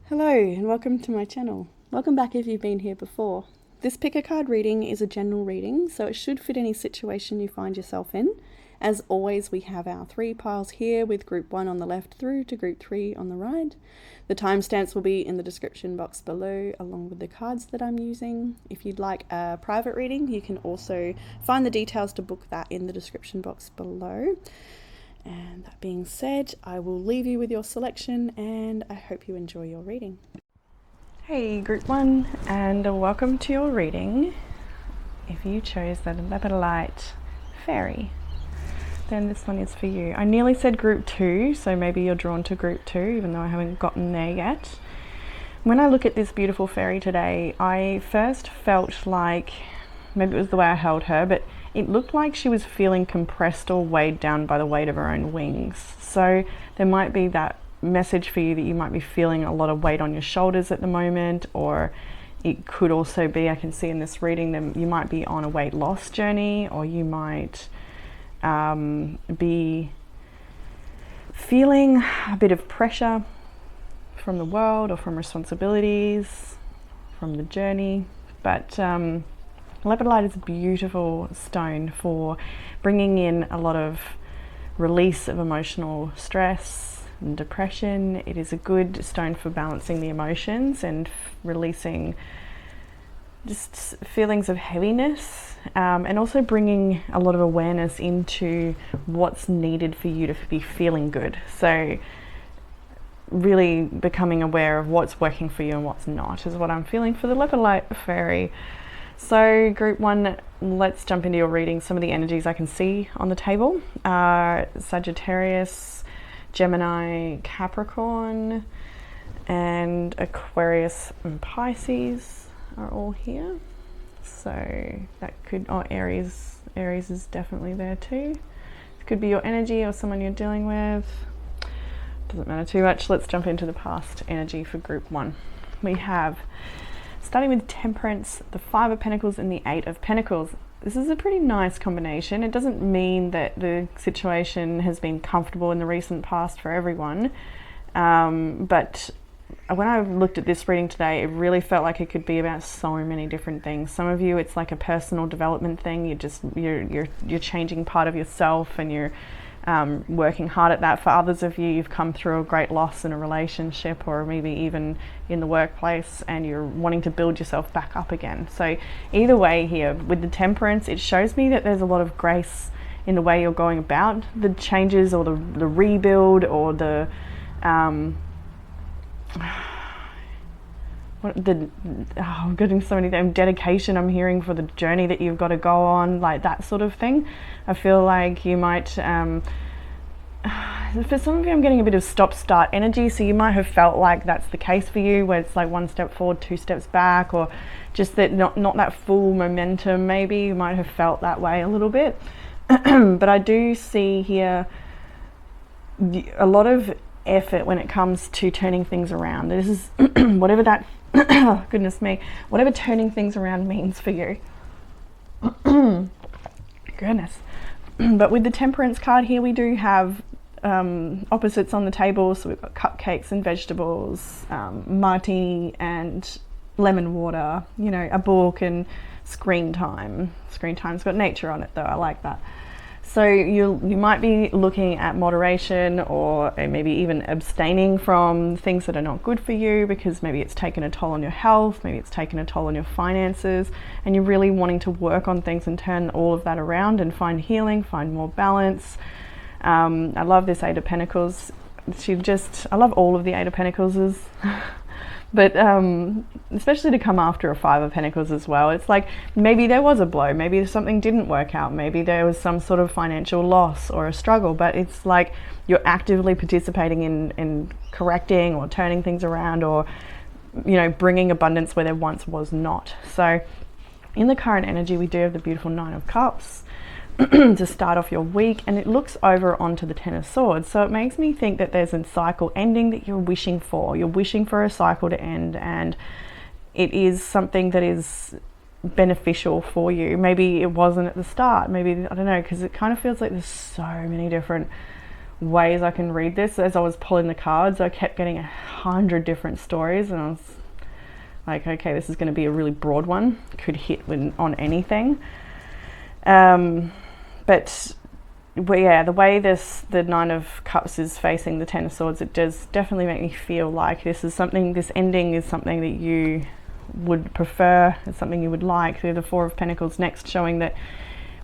Hello and welcome to my channel. Welcome back if you've been here before. This pick a card reading is a general reading, so it should fit any situation you find yourself in. As always, we have our 3 piles here with group 1 on the left through to group 3 on the right. The timestamps will be in the description box below along with the cards that I'm using. If you'd like a private reading, you can also find the details to book that in the description box below. And that being said, I will leave you with your selection and I hope you enjoy your reading. Hey group 1, and welcome to your reading. If you chose the Lepidolite Fairy, then this one is for you. I nearly said group 2, so maybe you're drawn to group 2 even though I haven't gotten there yet. When I look at this beautiful fairy today, I first felt like, maybe it was the way I held her, but it looked like she was feeling compressed or weighed down by the weight of her own wings. So there might be that message for you that you might be feeling a lot of weight on your shoulders at the moment, or it could also be, I can see in this reading, that you might be on a weight loss journey, or you might be feeling a bit of pressure from the world or from responsibilities, from the journey. But Lepidolite is a beautiful stone for bringing in a lot of release of emotional stress and depression. It is a good stone for balancing the emotions and releasing just feelings of heaviness, and also bringing a lot of awareness into what's needed for you to be feeling good. So really becoming aware of what's working for you and what's not is what I'm feeling for the Lepidolite Fairy. So group 1, let's jump into your reading. Some of the energies I can see on the table are Sagittarius, Gemini, Capricorn, and Aquarius and Pisces are all here. So that could, Aries is definitely there too. It could be your energy or someone you're dealing with. Doesn't matter too much. Let's jump into the past energy for group 1. We have, starting with Temperance, the 5 of Pentacles and the 8 of Pentacles. This is a pretty nice combination. It doesn't mean that the situation has been comfortable in the recent past for everyone, but when I looked at this reading today, it really felt like it could be about so many different things. Some of you, it's like a personal development thing. You're changing part of yourself, and you're working hard at that. For others of you, you've come through a great loss in a relationship, or maybe even in the workplace, and you're wanting to build yourself back up again. So either way here, with the Temperance, it shows me that there's a lot of grace in the way you're going about the changes, or the rebuild, or the I'm getting so many dedication I'm hearing for the journey that you've got to go on, like that sort of thing. I feel like you might, for some of you, I'm getting a bit of stop-start energy, so you might have felt like that's the case for you, where it's like 1 step forward, 2 steps back, or just that not that full momentum. Maybe you might have felt that way a little bit. But I do see here a lot of effort when it comes to turning things around. This is whatever that goodness me, whatever turning things around means for you. Goodness. But with the Temperance card here, we do have opposites on the table. So we've got cupcakes and vegetables, martini and lemon water, you know, a book, and screen time. Screen time's got nature on it though, I like that. So you might be looking at moderation, or maybe even abstaining from things that are not good for you, because maybe it's taken a toll on your health, maybe it's taken a toll on your finances, and you're really wanting to work on things and turn all of that around and find healing, find more balance. I love this 8 of Pentacles. I love all of the 8 of Pentacles. But especially to come after a 5 of Pentacles as well. It's like maybe there was a blow, maybe something didn't work out, maybe there was some sort of financial loss or a struggle, but it's like you're actively participating in correcting or turning things around, or, you know, bringing abundance where there once was not. So in the current energy, we do have the beautiful 9 of Cups to start off your week, and it looks over onto the 10 of Swords. So it makes me think that there's a cycle ending that you're wishing for. You're wishing for a cycle to end, and it is something that is beneficial for you. Maybe it wasn't at the start, maybe, I don't know, because it kind of feels like there's so many different ways I can read this. As I was pulling the cards, I kept getting 100 different stories, and I was like, okay, this is going to be a really broad one. Could hit on anything. But yeah, the way the Nine of Cups is facing the Ten of Swords, it does definitely make me feel like this ending is something that you would prefer, it's something you would like. Through the Four of Pentacles next, showing that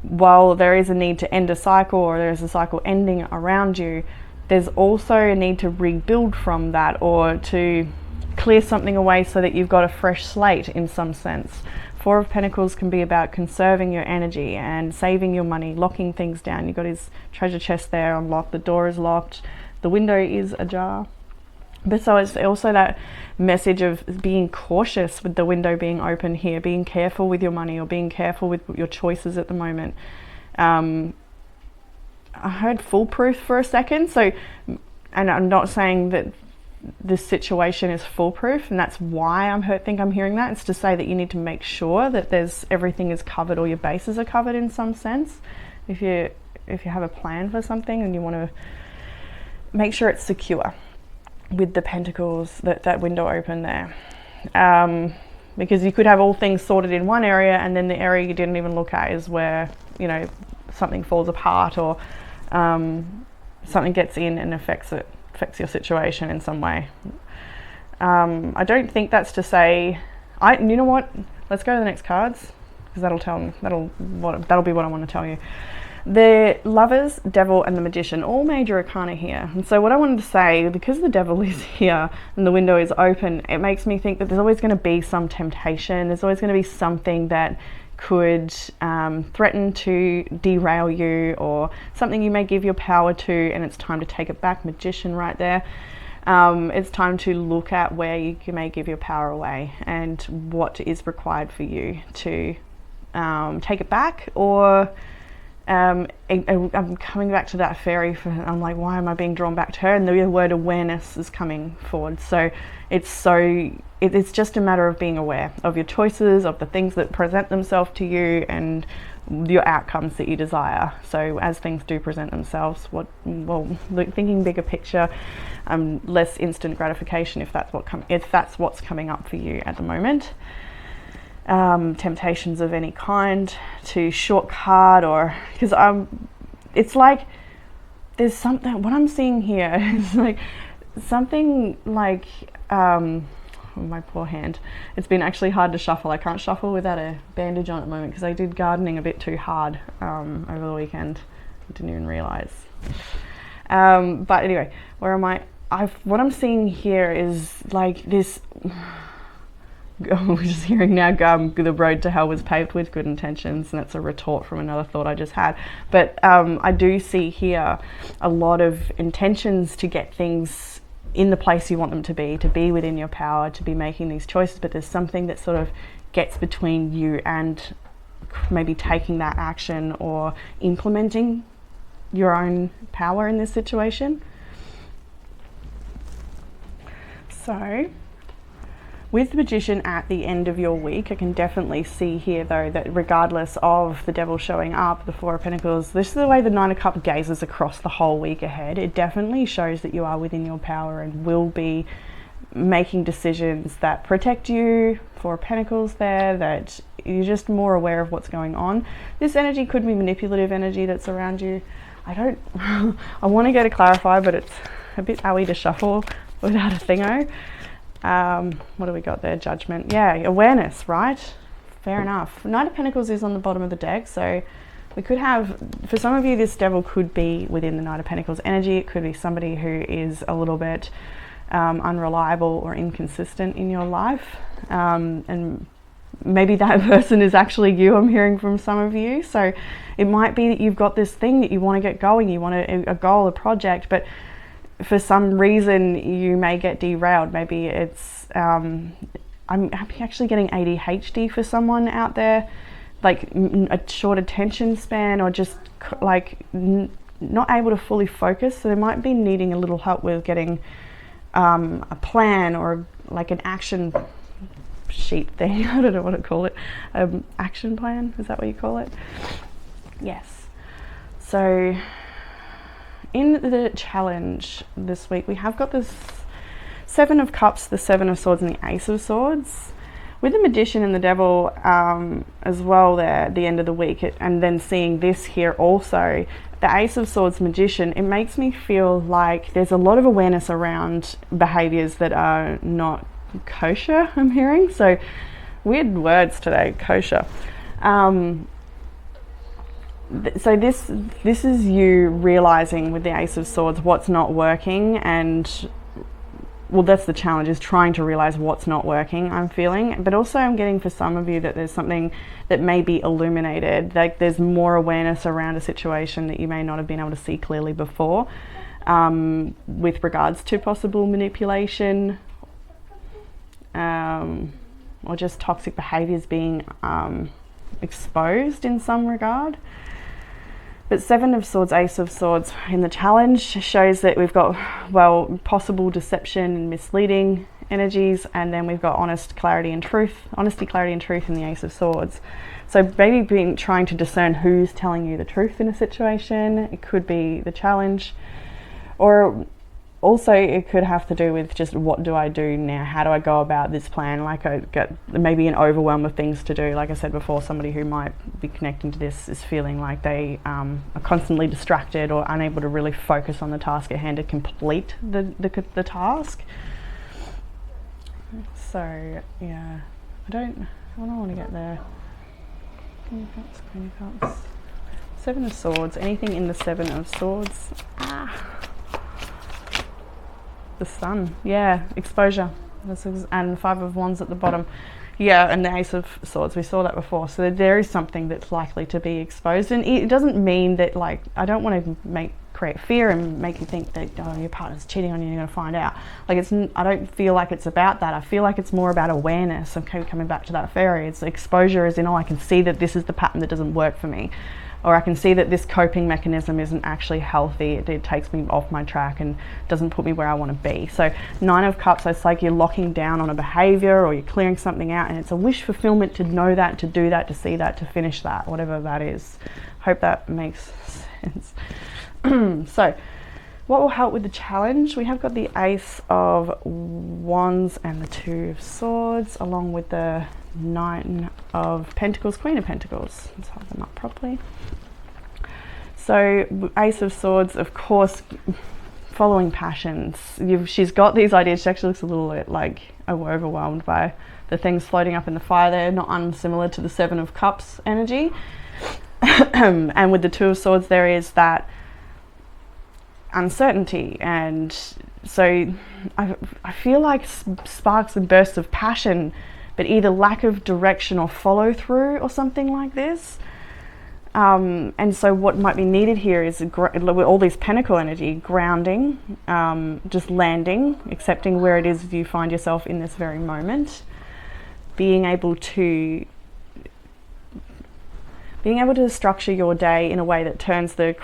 while there is a need to end a cycle, or there is a cycle ending around you, there's also a need to rebuild from that, or to clear something away so that you've got a fresh slate in some sense. Four of Pentacles can be about conserving your energy and saving your money, locking things down. You've got his treasure chest there unlocked, the door is locked, the window is ajar. But so it's also that message of being cautious with the window being open here, being careful with your money, or being careful with your choices at the moment. I heard foolproof for a second, so, and I'm not saying that this situation is foolproof, and that's why think I'm hearing that. It's to say that you need to make sure that everything is covered, or your bases are covered in some sense. If you have a plan for something and you want to make sure it's secure, with the Pentacles, that window open there, because you could have all things sorted in one area, and then the area you didn't even look at is where, you know, something falls apart, or something gets in and affects your situation in some way. I don't think that's to say, you know what, let's go to the next cards, because that'll be what I want to tell you. The Lovers, Devil, and the Magician, all major arcana here. And so what I wanted to say, because the Devil is here and the window is open, it makes me think that there's always going to be some temptation. There's always going to be something that could threaten to derail you, or something you may give your power to, and it's time to take it back. Magician right there. It's time to look at where you may give your power away, and what is required for you to take it back, or I'm coming back to that fairy. I'm like, why am I being drawn back to her? And the word awareness is coming forward. So it's just a matter of being aware of your choices, of the things that present themselves to you, and your outcomes that you desire. So as things do present themselves, thinking bigger picture, less instant gratification, if that's what's coming up for you at the moment. Temptations of any kind to shortcut, or because it's like there's something, what I'm seeing here is like something like my poor hand, it's been actually hard to shuffle. I can't shuffle without a bandage on at the moment, because I did gardening a bit too hard over the weekend. I didn't even realize. But anyway, where am I? What I'm seeing here is like this. We're just hearing now, the road to hell was paved with good intentions, and that's a retort from another thought I just had. But I do see here a lot of intentions to get things in the place you want them to be within your power, to be making these choices, but there's something that sort of gets between you and maybe taking that action or implementing your own power in this situation. So with the Magician at the end of your week, I can definitely see here though that regardless of the Devil showing up, the Four of Pentacles, this is the way the Nine of Cups gazes across the whole week ahead. It definitely shows that you are within your power and will be making decisions that protect you. Four of Pentacles there, that you're just more aware of what's going on. This energy could be manipulative energy that's around you. I want to go to clarify, but it's a bit owie to shuffle without a thingo. What do we got there? Judgment. Yeah, awareness, right? Fair enough. Knight of Pentacles is on the bottom of the deck, so we could have, for some of you, this Devil could be within the Knight of Pentacles energy. It could be somebody who is a little bit unreliable or inconsistent in your life, and maybe that person is actually you. I'm hearing from some of you. So it might be that you've got this thing that you want to get going, you want a goal, a project, but for some reason you may get derailed. Maybe it's I'm actually getting ADHD for someone out there, like a short attention span, or just like not able to fully focus. So they might be needing a little help with getting a plan, or like an action sheet thing. I don't know what to call it. Action plan, is that what you call it? Yes. So in the challenge this week, we have got this Seven of Cups, the Seven of Swords, and the Ace of Swords. With the Magician and the Devil as well there at the end of the week, and then seeing this here also, the Ace of Swords, Magician, it makes me feel like there's a lot of awareness around behaviours that are not kosher, I'm hearing. So, weird words today, kosher. So this is you realising with the Ace of Swords what's not working, and well, that's the challenge, is trying to realise what's not working, I'm feeling. But also I'm getting for some of you that there's something that may be illuminated, like there's more awareness around a situation that you may not have been able to see clearly before, with regards to possible manipulation, or just toxic behaviours being exposed in some regard. But Seven of Swords, Ace of Swords in the challenge shows that we've got, well, possible deception and misleading energies, and then we've got honesty, clarity and truth in the Ace of Swords. So maybe trying to discern who's telling you the truth in a situation. It could be the challenge, or also it could have to do with just what do I do now? How do I go about this plan? Like I get maybe an overwhelm of things to do. Like I said before, somebody who might be connecting to this is feeling like they are constantly distracted or unable to really focus on the task at hand to complete the task. So yeah, I don't want to get there. Queen of Cups. Seven of Swords. Anything in the Seven of Swords? The Sun, yeah, exposure. And Five of Wands at the bottom, yeah, and the Ace of Swords, we saw that before. So there is something that's likely to be exposed, and it doesn't mean that, like, I don't want to create fear and make you think that your partner's cheating on you and you're going to find out. Like, I don't feel like it's about that. I feel like it's more about awareness. I'm coming back to that fairy. It's exposure, as in, I can see that this is the pattern that doesn't work for me. Or I can see that this coping mechanism isn't actually healthy. It takes me off my track and doesn't put me where I want to be. So Nine of Cups, it's like you're locking down on a behavior or you're clearing something out, and it's a wish fulfillment to know that, to do that, to see that, to finish that, whatever that is. Hope that makes sense. So what will help with the challenge? We have got the Ace of Wands and the Two of Swords, along with the Nine of Pentacles, Queen of Pentacles. Let's hold them up properly. So Ace of Swords, of course, following passions. She's got these ideas. She actually looks a little bit like overwhelmed by the things floating up in the fire there, not unsimilar to the Seven of Cups energy. And with the Two of Swords, there is that uncertainty, and so I feel like sparks and bursts of passion, but either lack of direction or follow through or something like this. And so what might be needed here is all this pentacle energy, grounding, just landing, accepting where it is you find yourself in this very moment, being able to structure your day in a way that turns the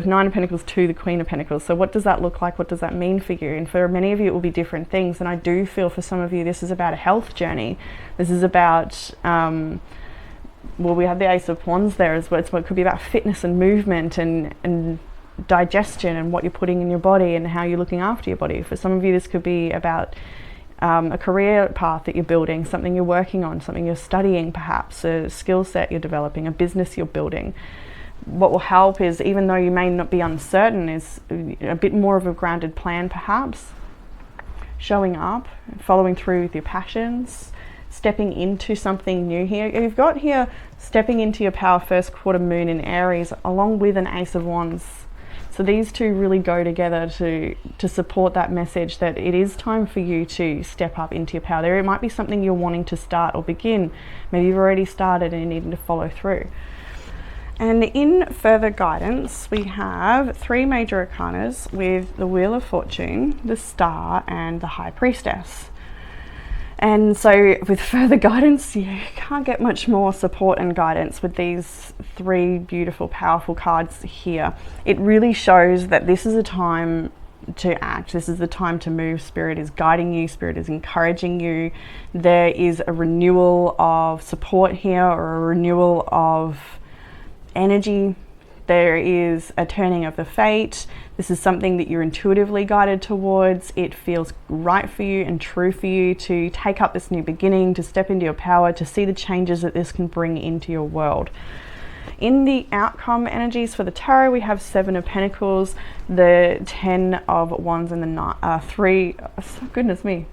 Nine of Pentacles to the Queen of Pentacles. So what does that look like? What does that mean for you? And for many of you, it will be different things. And I do feel for some of you, this is about a health journey. This is about, we have the Ace of Wands there as well. It could be about fitness and movement and digestion and what you're putting in your body and how you're looking after your body. For some of you, this could be about a career path that you're building, something you're working on, something you're studying, perhaps a skill set you're developing, a business you're building. What will help is, even though you may not be uncertain, is a bit more of a grounded plan, perhaps showing up, following through with your passions, stepping into something new here. You've got here stepping into your power, first quarter moon in Aries, along with an Ace of Wands. So these two really go together to support that message that it is time for you to step up into your power. There, it might be something you're wanting to start or begin. Maybe you've already started and you're needing to follow through. And in further guidance, we have three major arcanas with the Wheel of Fortune, the Star, and the High Priestess. And so with further guidance, you can't get much more support and guidance with these three beautiful, powerful cards here. It really shows that this is a time to act. This is the time to move. Spirit is guiding you. Spirit is encouraging you. There is a renewal of support here, or a renewal of energy there is a turning of the fate. This is something that you're intuitively guided towards. It feels right for you and true for you to take up this new beginning, to step into your power, to see the changes that this can bring into your world. In the outcome energies for the tarot, we have 7 of Pentacles, the 10 of Wands, and the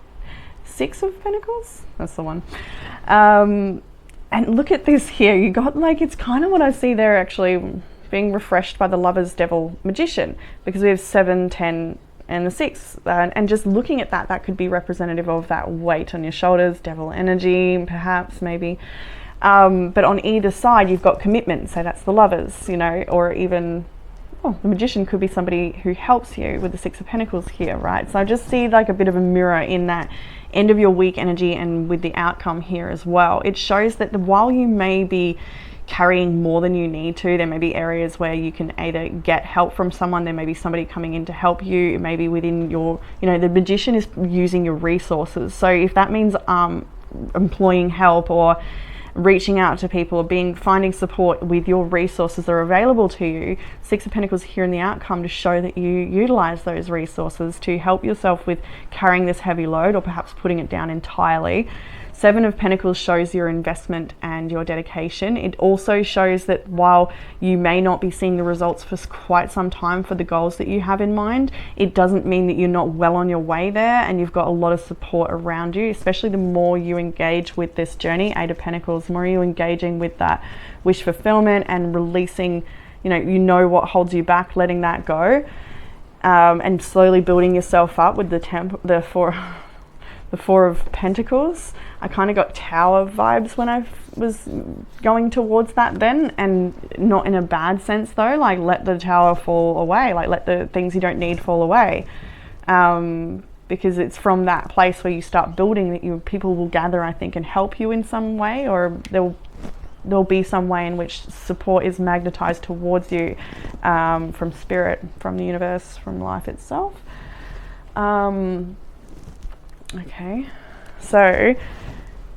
6 of Pentacles. That's the one. And look at this here. You got like, it's kind of what I see there actually being refreshed by the Lovers, Devil, Magician, because we have 7, 10, and the 6. And just looking at that, that could be representative of that weight on your shoulders, devil energy, perhaps, maybe. But on either side, you've got commitment. So that's the Lovers, you know, or even, the Magician could be somebody who helps you with the 6 of Pentacles here, right? So I just see like a bit of a mirror in that end of your week energy and with the outcome here as well. It shows that while you may be carrying more than you need to, there may be areas where you can either get help from someone, there may be somebody coming in to help you, it may be within your, you know, the Magician is using your resources. So if that means employing help or reaching out to people or finding support with your resources that are available to you, 6 of Pentacles here in the outcome to show that you utilize those resources to help yourself with carrying this heavy load or perhaps putting it down entirely. 7 of Pentacles shows your investment and your dedication. It also shows that while you may not be seeing the results for quite some time for the goals that you have in mind, it doesn't mean that you're not well on your way there, and you've got a lot of support around you, especially the more you engage with this journey. 8 of Pentacles, the more you're engaging with that wish fulfillment and releasing, you know what holds you back, letting that go, and slowly building yourself up with the 4 of Pentacles. I kind of got Tower vibes when I was going towards that then, and not in a bad sense though, like let the tower fall away, like let the things you don't need fall away, because it's from that place where you start building that people will gather, I think, and help you in some way, or there'll be some way in which support is magnetized towards you, from spirit, from the universe, from life itself. Okay, so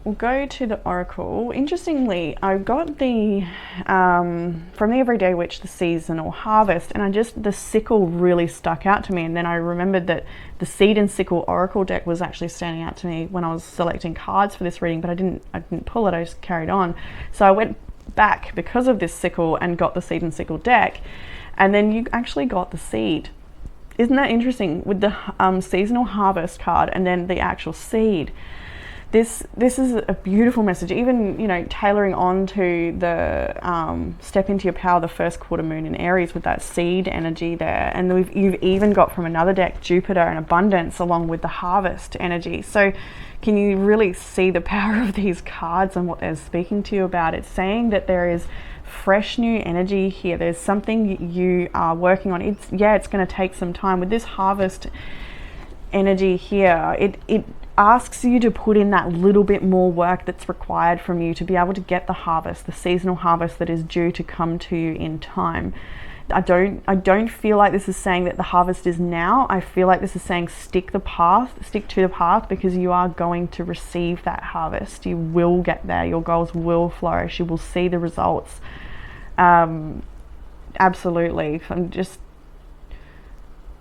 we'll go to the Oracle. Interestingly, I got the, from the Everyday Witch, the Seasonal Harvest, and the sickle really stuck out to me. And then I remembered that the Seed and Sickle Oracle deck was actually standing out to me when I was selecting cards for this reading, but I didn't pull it, I just carried on. So I went back because of this sickle and got the Seed and Sickle deck, and then you actually got the Seed. Isn't that interesting with the Seasonal Harvest card and then the actual seed? This is a beautiful message, even, you know, tailoring on to the step into your power, the first quarter moon in Aries with that seed energy there. And you've even got from another deck, Jupiter and abundance along with the harvest energy. So can you really see the power of these cards and what they're speaking to you about? It's saying that there is fresh new energy here. There's something you are working on. It's going to take some time. With this harvest energy here, it asks you to put in that little bit more work that's required from you to be able to get the harvest, the seasonal harvest that is due to come to you in time. I don't feel like this is saying that the harvest is now. I feel like this is saying stick to the path, because you are going to receive that harvest. You will get there. Your goals will flourish. You will see the results. Absolutely.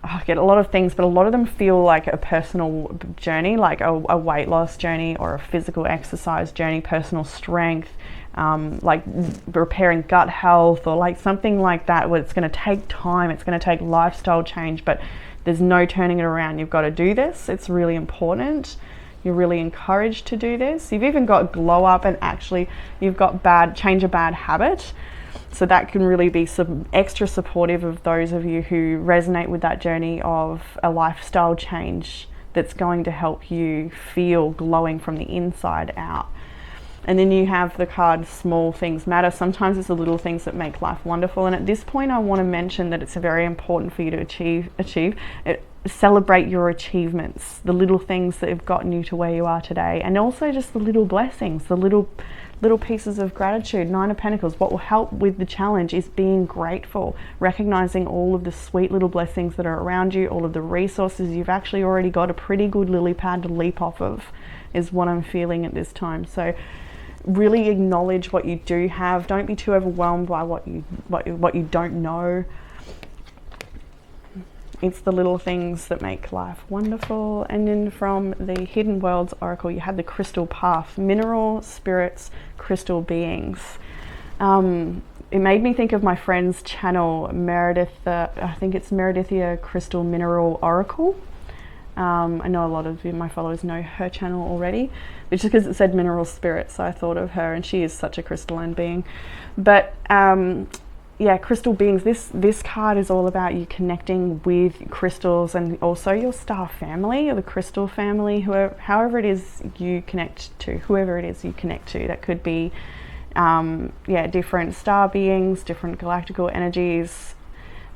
I get a lot of things, but a lot of them feel like a personal journey, like a weight loss journey or a physical exercise journey, personal strength, like repairing gut health or like something like that, where it's going to take time, it's going to take lifestyle change, but there's no turning it around. You've got to do this. It's really important. You're really encouraged to do this. You've even got glow up, and actually you've got change a bad habit. So that can really be some extra supportive of those of you who resonate with that journey of a lifestyle change that's going to help you feel glowing from the inside out. And then you have the card Small Things Matter. Sometimes it's the little things that make life wonderful. And at this point, I want to mention that it's very important for you to celebrate your achievements, the little things that have gotten you to where you are today, and also just the little blessings, the little pieces of gratitude. 9 of Pentacles, what will help with the challenge is being grateful, recognizing all of the sweet little blessings that are around you, all of the resources you've actually already got a pretty good lily pad to leap off of, is what I'm feeling at this time. So really acknowledge what you do have. Don't be too overwhelmed by what you don't know. It's the little things that make life wonderful. And then from the Hidden Worlds Oracle, you had the crystal path, mineral spirits, crystal beings. It made me think of my friend's channel, Meredith, I think it's Meredithia Crystal Mineral Oracle. I know a lot of my followers know her channel already, but just because it said mineral spirits, so I thought of her, and she is such a crystalline being. But yeah, crystal beings, this card is all about you connecting with crystals and also your star family or the crystal family, however it is you connect to, whoever it is you connect to. That could be yeah, different star beings, different galactical energies.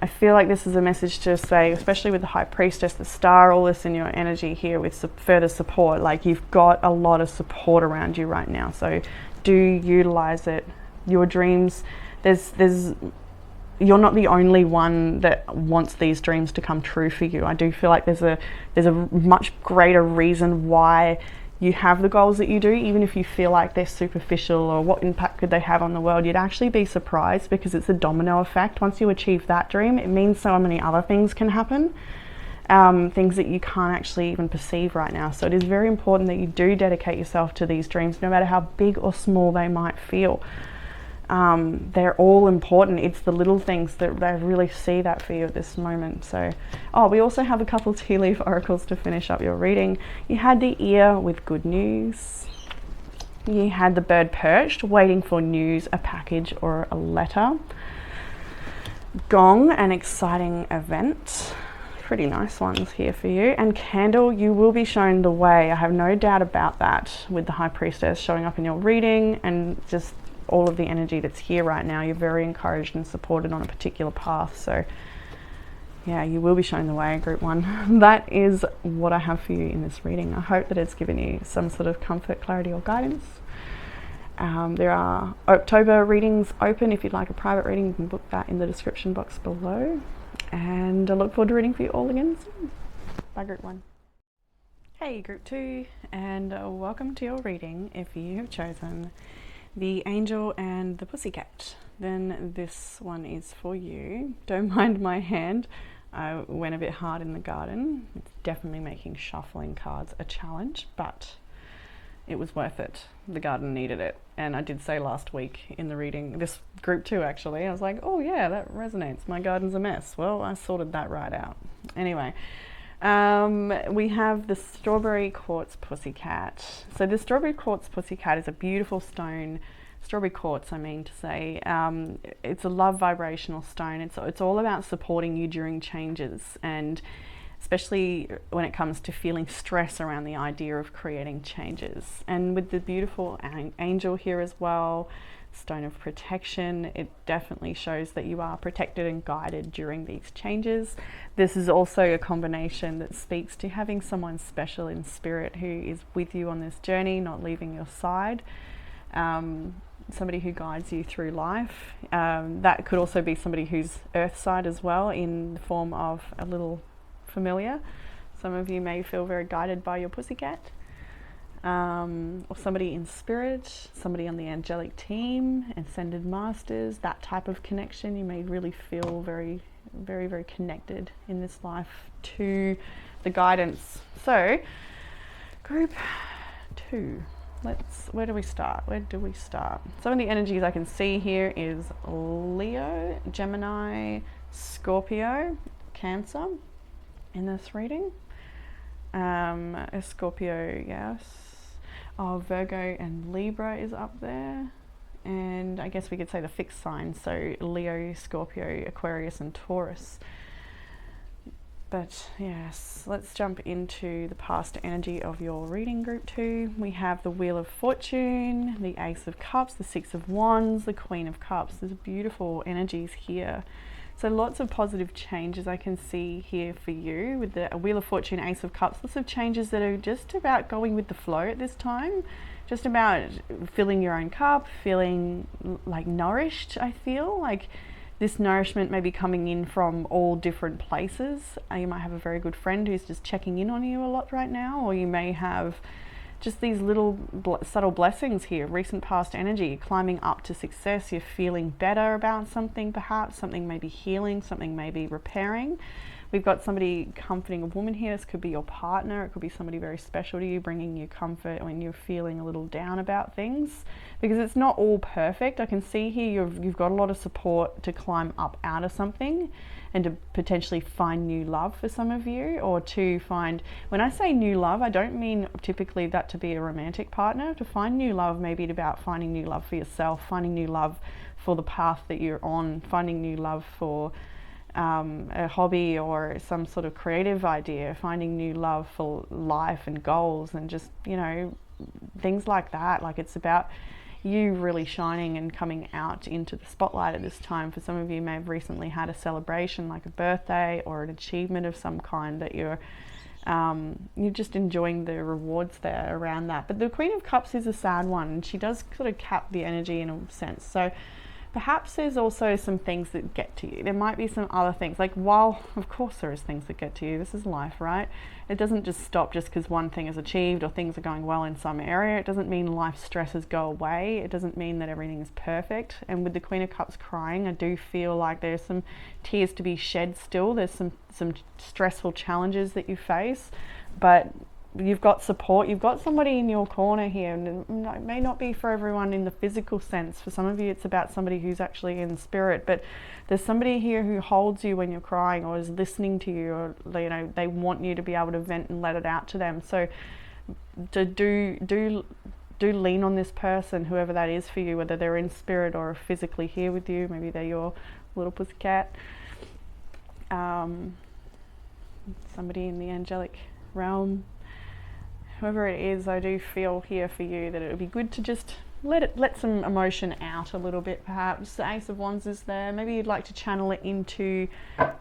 I feel like this is a message to say, especially with the High Priestess, the star, all this in your energy here with further support. Like, you've got a lot of support around you right now, so do utilize it. Your dreams, you're not the only one that wants these dreams to come true for you. I do feel like there's a much greater reason why you have the goals that you do, even if you feel like they're superficial or what impact could they have on the world. You'd actually be surprised, because it's a domino effect. Once you achieve that dream, it means so many other things can happen, things that you can't actually even perceive right now. So it is very important that you do dedicate yourself to these dreams, no matter how big or small they might feel. They're all important. It's the little things that I really see that for you at this moment. So, we also have a couple tea leaf oracles to finish up your reading. You had the ear with good news. You had the bird perched, waiting for news, a package or a letter. Gong, an exciting event. Pretty nice ones here for you. And candle, you will be shown the way. I have no doubt about that, with the High Priestess showing up in your reading and just all of the energy that's here right now. You're very encouraged and supported on a particular path. So yeah, you will be shown the way, group 1. That is what I have for you in this reading. I hope that it's given you some sort of comfort, clarity or guidance. There are October readings open. If you'd like a private reading, you can book that in the description box below. And I look forward to reading for you all again soon. Bye, group 1. Hey, group 2, and welcome to your reading. If you have chosen the angel and the pussycat, then this one is for you. Don't mind my hand. I went a bit hard in the garden. It's definitely making shuffling cards a challenge, but it was worth it. The garden needed it. And I did say last week in the reading, this group 2 actually, I was like, oh yeah, that resonates. My garden's a mess. Well, I sorted that right out. Anyway, we have the strawberry quartz pussycat. So the strawberry quartz pussycat is a beautiful stone. Strawberry quartz, I mean to say. It's a love vibrational stone. It's all about supporting you during changes, and especially when it comes to feeling stress around the idea of creating changes. And with the beautiful angel here as well, stone of protection, it definitely shows that you are protected and guided during these changes. This is also a combination that speaks to having someone special in spirit who is with you on this journey, not leaving your side. Somebody who guides you through life. That could also be somebody who's earth side as well, in the form of a little familiar. Some of you may feel very guided by your pussycat. Or somebody in spirit, somebody on the angelic team, ascended masters, that type of connection. You may really feel very, very, very connected in this life to the guidance. So, group 2. Where do we start? Some of the energies I can see here is Leo, Gemini, Scorpio, Cancer in this reading. A Scorpio, yes. Virgo and Libra is up there. And I guess we could say the fixed signs, so Leo, Scorpio, Aquarius and Taurus. But yes, let's jump into the past energy of your reading, group 2. We have the Wheel of Fortune, the Ace of Cups, the Six of Wands, the Queen of Cups. There's beautiful energies here. So lots of positive changes I can see here for you with the Wheel of Fortune, Ace of Cups. Lots of changes that are just about going with the flow at this time. Just about filling your own cup, feeling like nourished, I feel. Like this nourishment may be coming in from all different places. You might have a very good friend who's just checking in on you a lot right now, or you may have just these little subtle blessings here. Recent past energy, climbing up to success. You're feeling better about something, perhaps. Something may be healing, something may be repairing. We've got somebody comforting a woman here. This could be your partner. It could be somebody very special to you, bringing you comfort when you're feeling a little down about things. Because it's not all perfect. I can see here you've got a lot of support to climb up out of something and to potentially find new love for some of you, or to find, when I say new love, I don't mean typically that to be a romantic partner. To find new love, maybe it's about finding new love for yourself, finding new love for the path that you're on, finding new love for a hobby or some sort of creative idea, finding new love for life and goals and just, you know, things like that. Like, it's about you really shining and coming out into the spotlight at this time. For some of you may have recently had a celebration, like a birthday or an achievement of some kind, that you're just enjoying the rewards there around that. But the Queen of Cups is a sad one, and she does sort of cap the energy in a sense. So perhaps there's also some things that get to you. There might be some other things, like, while of course there is things that get to you, this is life, right? It doesn't just stop just because one thing is achieved or things are going well in some area. It doesn't mean life stresses go away. It doesn't mean that everything is perfect. And with the Queen of Cups crying, I do feel like there's some tears to be shed still. There's some stressful challenges that you face, but you've got support. You've got somebody in your corner here, and it may not be for everyone in the physical sense. For some of you it's about somebody who's actually in spirit, but there's somebody here who holds you when you're crying, or is listening to you, or, you know, they want you to be able to vent and let it out to them. So to do lean on this person, whoever that is for you, whether they're in spirit or physically here with you. Maybe they're your little pussycat, somebody in the angelic realm. Whoever it is, I do feel here for you that it would be good to just let some emotion out a little bit, perhaps. The Ace of Wands is there. Maybe you'd like to channel it into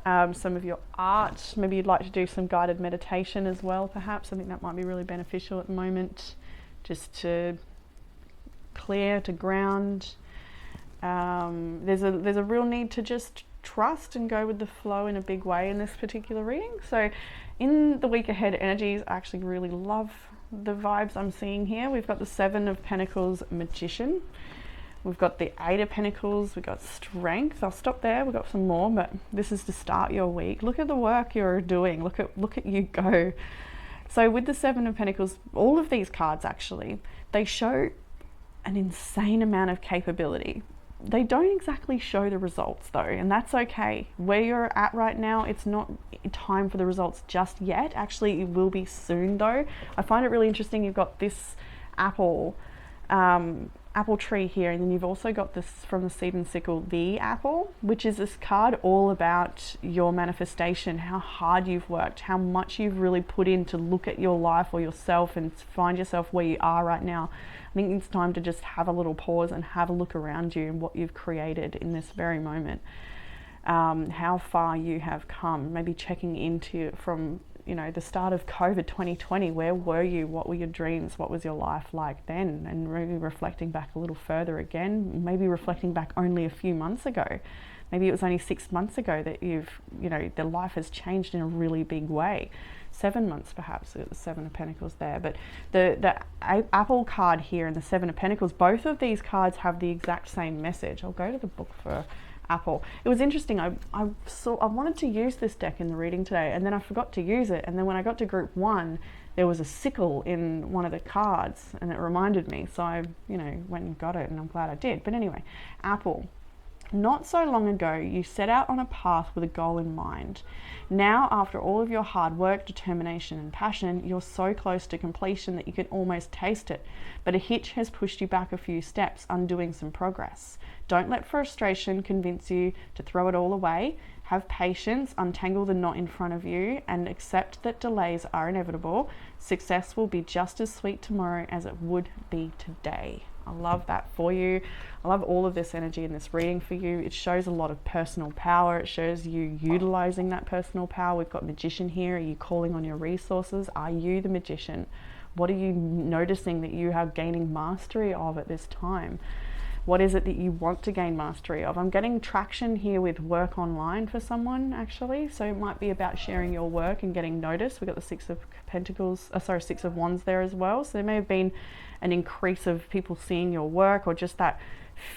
some of your art. Maybe you'd like to do some guided meditation as well, perhaps. I think that might be really beneficial at the moment, just to clear, to ground. There's a real need to just trust and go with the flow in a big way in this particular reading. So in the week ahead energies, I actually really love the vibes I'm seeing here. We've got the Seven of Pentacles, Magician. We've got the Eight of Pentacles. We've got Strength. I'll stop there. We've got some more, but this is to start your week. Look at the work you're doing. Look at you go. So with the Seven of Pentacles, all of these cards actually, they show an insane amount of capability. They don't exactly show the results though, and that's okay. Where you're at right now, it's not time for the results just yet. Actually, it will be soon though. I find it really interesting. You've got this apple tree here, and then you've also got this from the Seed and Sickle, the apple, which is this card all about your manifestation, how hard you've worked, how much you've really put in to look at your life or yourself and find yourself where you are right now. I think it's time to just have a little pause and have a look around you and what you've created in this very moment. How far you have come, maybe checking into from, you know, the start of COVID 2020, where were you? What were your dreams? What was your life like then? And really reflecting back a little further again, maybe reflecting back only a few months ago. Maybe it was only 6 months ago that the life has changed in a really big way. 7 months perhaps, the Seven of Pentacles there. But the Apple card here and the Seven of Pentacles, both of these cards have the exact same message. I'll go to the book for Apple. It was interesting. I wanted to use this deck in the reading today, and then I forgot to use it. And then when I got to group 1, there was a sickle in one of the cards, and it reminded me. So I, went and got it, and I'm glad I did. But anyway, Apple. Not so long ago, you set out on a path with a goal in mind. Now, after all of your hard work, determination, and passion, you're so close to completion that you can almost taste it. But a hitch has pushed you back a few steps, undoing some progress. Don't let frustration convince you to throw it all away. Have patience, untangle the knot in front of you, and accept that delays are inevitable. Success will be just as sweet tomorrow as it would be today. I love that for you. I love all of this energy in this reading for you. It shows a lot of personal power. It shows you utilizing that personal power. We've got Magician here. Are you calling on your resources? Are you the magician? What are you noticing that you are gaining mastery of at this time? What is it that you want to gain mastery of? I'm getting traction here with work online for someone, actually. So it might be about sharing your work and getting noticed. We've got the Six of Pentacles, Six of Wands there as well. So there may have been an increase of people seeing your work, or just that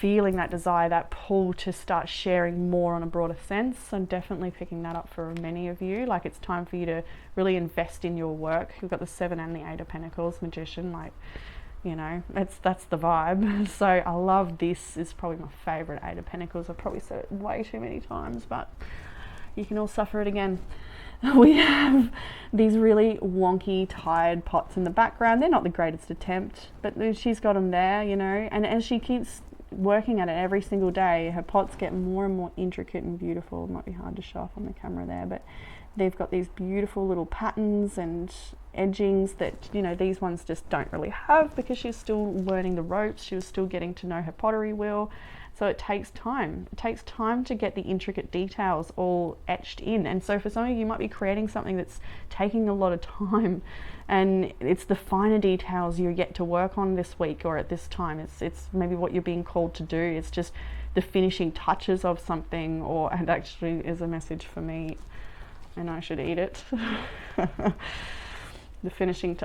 feeling, that desire, that pull to start sharing more on a broader sense. So I'm definitely picking that up for many of you. Like, it's time for you to really invest in your work. You've got the Seven and the Eight of Pentacles, Magician, like, you know, that's the vibe. So I love this. Is probably my favorite Eight of Pentacles. I've probably said it way too many times, but you can all suffer it again. We have these really wonky, tired pots in the background. They're not the greatest attempt, but she's got them there, you know, and as she keeps working at it every single day, her pots get more and more intricate and beautiful. It might be hard to show off on the camera there, but they've got these beautiful little patterns and edgings that, you know, these ones just don't really have, because she's still learning the ropes. She was still getting to know her pottery wheel. So it takes time. It takes time to get the intricate details all etched in. And so for some of you, you might be creating something that's taking a lot of time, and it's the finer details you get to work on this week or at this time. It's maybe what you're being called to do. It's just the finishing touches of something, or, and actually is a message for me, and I should eat it.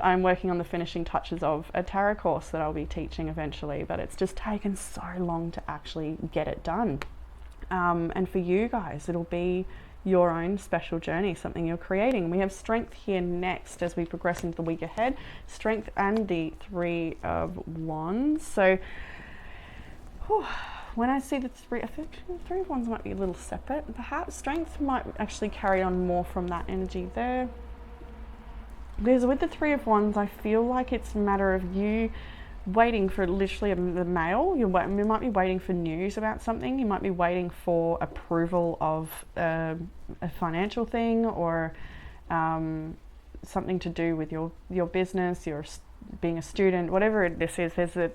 I'm working on the finishing touches of a tarot course that I'll be teaching eventually, but it's just taken so long to actually get it done. And for you guys, it'll be your own special journey, something you're creating. We have Strength here next as we progress into the week ahead. Strength and the Three of Wands. So when I see the three, I think the Three of Wands might be a little separate. Perhaps Strength might actually carry on more from that energy there. Because with the Three of Wands, I feel like it's a matter of you waiting for literally the mail. You might be waiting for news about something. You might be waiting for approval of a financial thing, or something to do with your business, being a student, whatever this is.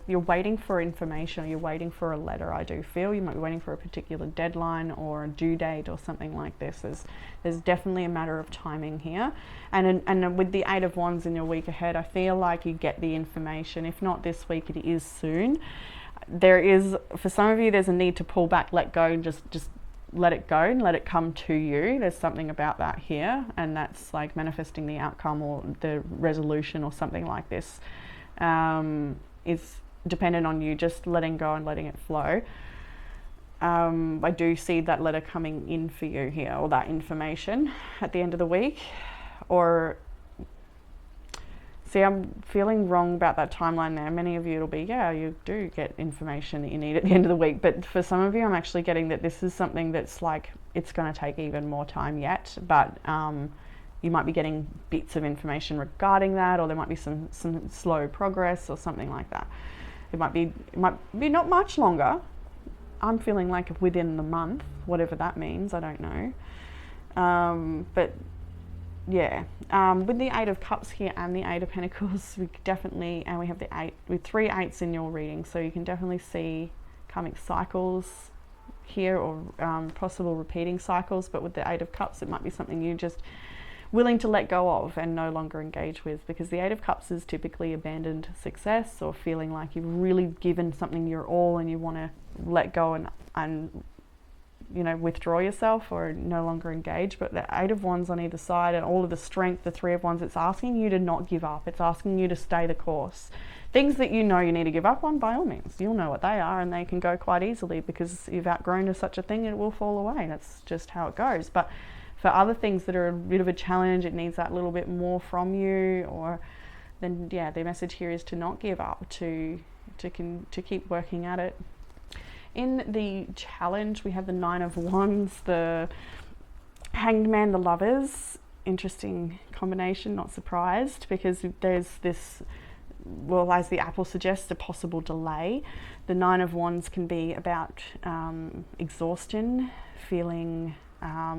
You're waiting for information, or you're waiting for a letter. I do feel you might be waiting for a particular deadline or a due date or something like this. There's definitely a matter of timing here, and with the Eight of Wands in your week ahead, I feel like you get the information. If not this week, it is soon. There is, for some of you, there's a need to pull back, let go, and just let it go and let it come to you. There's something about that here, and that's like manifesting the outcome or the resolution or something like this. Is dependent on you just letting go and letting it flow. I do see that letter coming in for you here, or that information at the end of the week. Or see, I'm feeling wrong about that timeline there. Many of you, it'll be, yeah, you do get information that you need at the end of the week. But for some of you, I'm actually getting that this is something that's like, it's going to take even more time yet. But you might be getting bits of information regarding that, or there might be some slow progress or something like that. It might be not much longer. I'm feeling like within the month, whatever that means, I don't know. But yeah, with the Eight of Cups here and the Eight of Pentacles, we definitely, and we have the eight with 3 eights in your reading, so you can definitely see karmic cycles here, or possible repeating cycles. But with the Eight of Cups, it might be something you just willing to let go of and no longer engage with, because the Eight of Cups is typically abandoned success, or feeling like you've really given something your all and you want to let go and you know, withdraw yourself or no longer engage. But the Eight of Wands on either side, and all of the Strength, the Three of Wands, it's asking you to not give up. It's asking you to stay the course. Things that you know you need to give up on, by all means, you'll know what they are, and they can go quite easily, because you've outgrown to such a thing, it will fall away. That's just how it goes. But for other things that are a bit of a challenge, it needs that little bit more from you, or then yeah, the message here is to not give up, to keep working at it. In the challenge, we have the Nine of Wands, the Hanged Man, the Lovers. Interesting combination, not surprised, because there's this, well, as the apple suggests, a possible delay. The Nine of Wands can be about exhaustion, feeling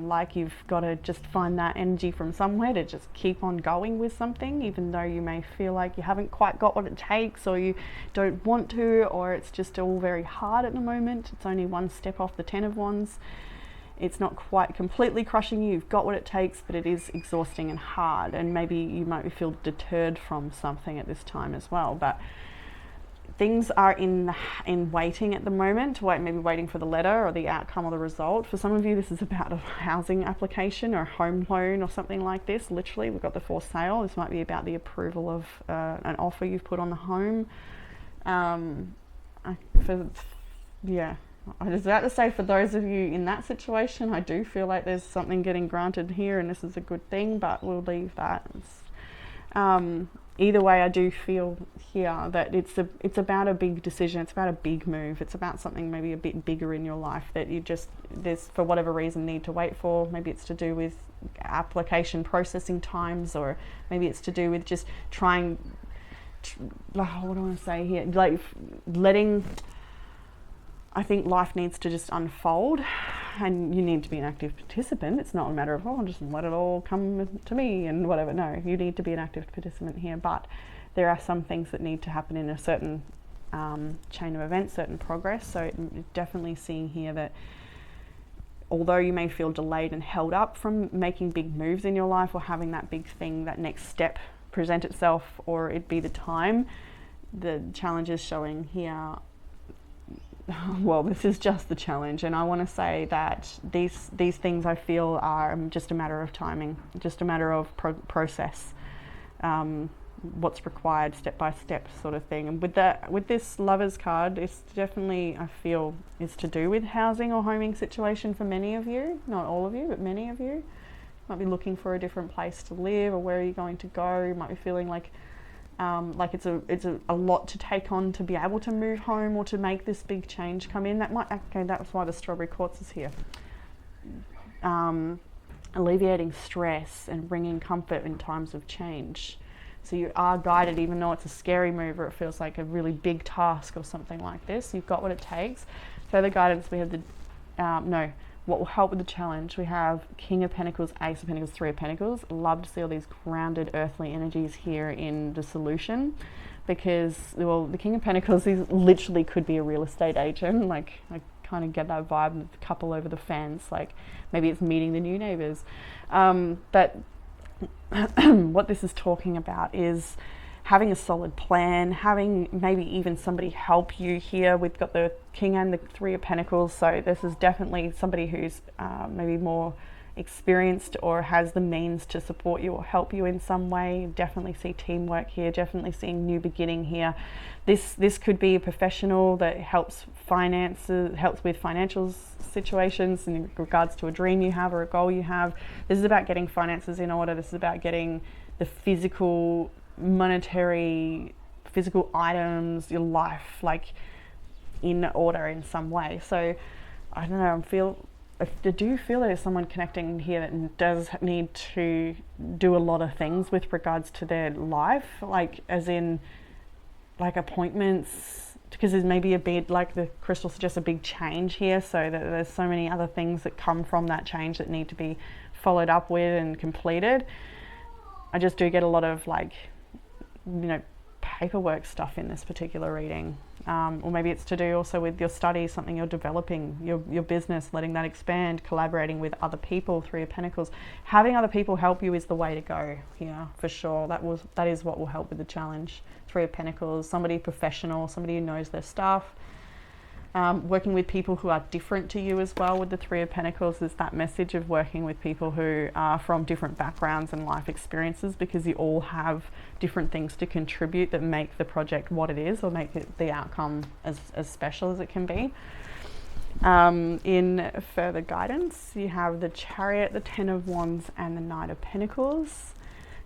like you've got to just find that energy from somewhere to just keep on going with something, even though you may feel like you haven't quite got what it takes, or you don't want to, or it's just all very hard at the moment. It's only one step off the Ten of Wands. It's not quite completely crushing you. You've got what it takes, but it is exhausting and hard, and maybe you might feel deterred from something at this time as well. But things are in waiting at the moment, maybe waiting for the letter or the outcome or the result. For some of you, this is about a housing application or a home loan or something like this. Literally, we've got the for sale. This might be about the approval of an offer you've put on the home. I was about to say, for those of you in that situation, I do feel like there's something getting granted here, and this is a good thing, but we'll leave that. Either way, I do feel here that it's about a big decision. It's about a big move. It's about something maybe a bit bigger in your life that there's for whatever reason need to wait for. Maybe it's to do with application processing times, or maybe it's to do with just trying. What do I want to say here? Like letting. I think life needs to just unfold, and you need to be an active participant. It's not a matter of, I'll just let it all come to me and whatever. No, you need to be an active participant here, but there are some things that need to happen in a certain chain of events, certain progress. So definitely seeing here that although you may feel delayed and held up from making big moves in your life or having that big thing, that next step present itself, or it be the time, the challenge is showing here. Well, this is just the challenge, and I want to say that these things I feel are just a matter of timing, just a matter of process, what's required step by step sort of thing. And with this Lovers card, it's definitely, I feel, is to do with housing or homing situation for many of you, not all of you, but many of you. Might be looking for a different place to live, or where are you going to go. You might be feeling like it's a lot to take on to be able to move home or to make this big change come in. That's why the strawberry quartz is here. Alleviating stress and bringing comfort in times of change. So you are guided, even though it's a scary move or it feels like a really big task or something like this. You've got what it takes. Further guidance, we have what will help with the challenge. We have King of Pentacles, Ace of Pentacles, Three of Pentacles. Love to see all these grounded earthly energies here in the solution, because, well, the King of Pentacles literally could be a real estate agent. Like, I kind of get that vibe with the couple over the fence. Like, maybe it's meeting the new neighbors. But what this is talking about is having a solid plan, having maybe even somebody help you here. We've got the King and the Three of Pentacles, so this is definitely somebody who's maybe more experienced or has the means to support you or help you in some way. Definitely see teamwork here, definitely seeing new beginning here. This could be a professional that helps with financial situations in regards to a dream you have or a goal you have. This is about getting finances in order. This is about getting the monetary physical items, your life, like, in order in some way. So I don't know, I do feel that there's someone connecting here that does need to do a lot of things with regards to their life, like as in like appointments, because there's maybe a bit, like the crystal suggests, a big change here, so that there's so many other things that come from that change that need to be followed up with and completed. I just do get a lot of, like, paperwork stuff in this particular reading, or maybe it's to do also with your studies, something you're developing, your business, letting that expand, collaborating with other people. Three of Pentacles, having other people help you is the way to go here for sure. That is what will help with the challenge. Three of Pentacles, somebody professional, somebody who knows their stuff. Working with people who are different to you as well. With the Three of Pentacles, is that message of working with people who are from different backgrounds and life experiences, because you all have different things to contribute that make the project what it is, or make it the outcome as special as it can be. In further guidance, you have the Chariot, the Ten of Wands, and the Knight of Pentacles.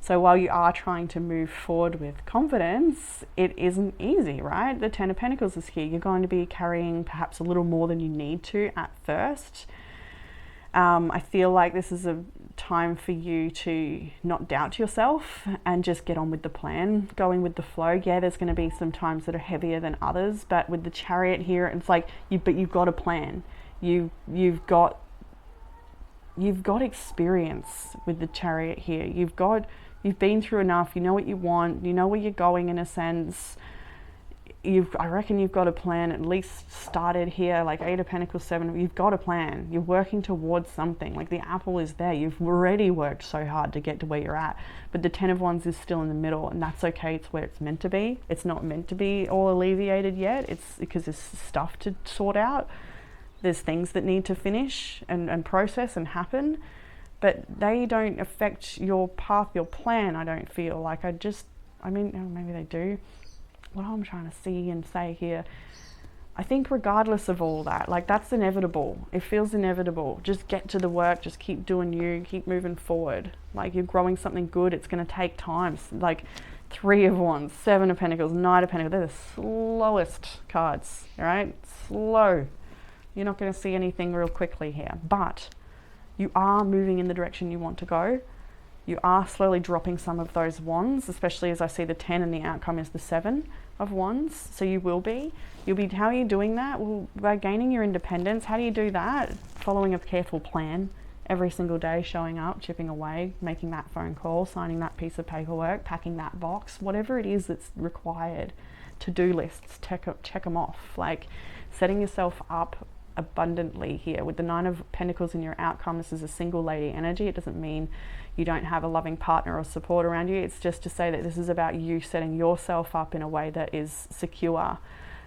So while you are trying to move forward with confidence, it isn't easy, right? The Ten of Pentacles is here. You're going to be carrying perhaps a little more than you need to at first. I feel like this is a time for you to not doubt yourself and just get on with the plan, going with the flow. Yeah, there's going to be some times that are heavier than others, but with the Chariot here, it's like you've got a plan. You've got experience with the Chariot here. You've been through enough. You know what you want. You know where you're going in a sense. I reckon you've got a plan at least started here, like 8 of Pentacles, 7, you've got a plan. You're working towards something. Like the apple is there. You've already worked so hard to get to where you're at. But the 10 of Wands is still in the middle, and that's okay. It's where it's meant to be. It's not meant to be all alleviated yet. It's because there's stuff to sort out. There's things that need to finish and process and happen. But they don't affect your path, your plan, I don't feel. Like maybe they do. What I'm trying to see and say here, I think regardless of all that, like that's inevitable. It feels inevitable. Just get to the work, just keep doing you, keep moving forward. Like you're growing something good, it's going to take time. Like 3 of Wands, 7 of Pentacles, 9 of Pentacles, they're the slowest cards, all right? Slow. You're not going to see anything real quickly here, but you are moving in the direction you want to go. You are slowly dropping some of those wands, especially as I see the 10 and the outcome is the 7 of Wands. So you will be. How are you doing that? Well, by gaining your independence. How do you do that? Following a careful plan every single day, showing up, chipping away, making that phone call, signing that piece of paperwork, packing that box, whatever it is that's required. To-do lists, check them off. Like setting yourself up abundantly here. With the 9 of Pentacles in your outcome, this is a single lady energy. It doesn't mean you don't have a loving partner or support around you. It's just to say that this is about you setting yourself up in a way that is secure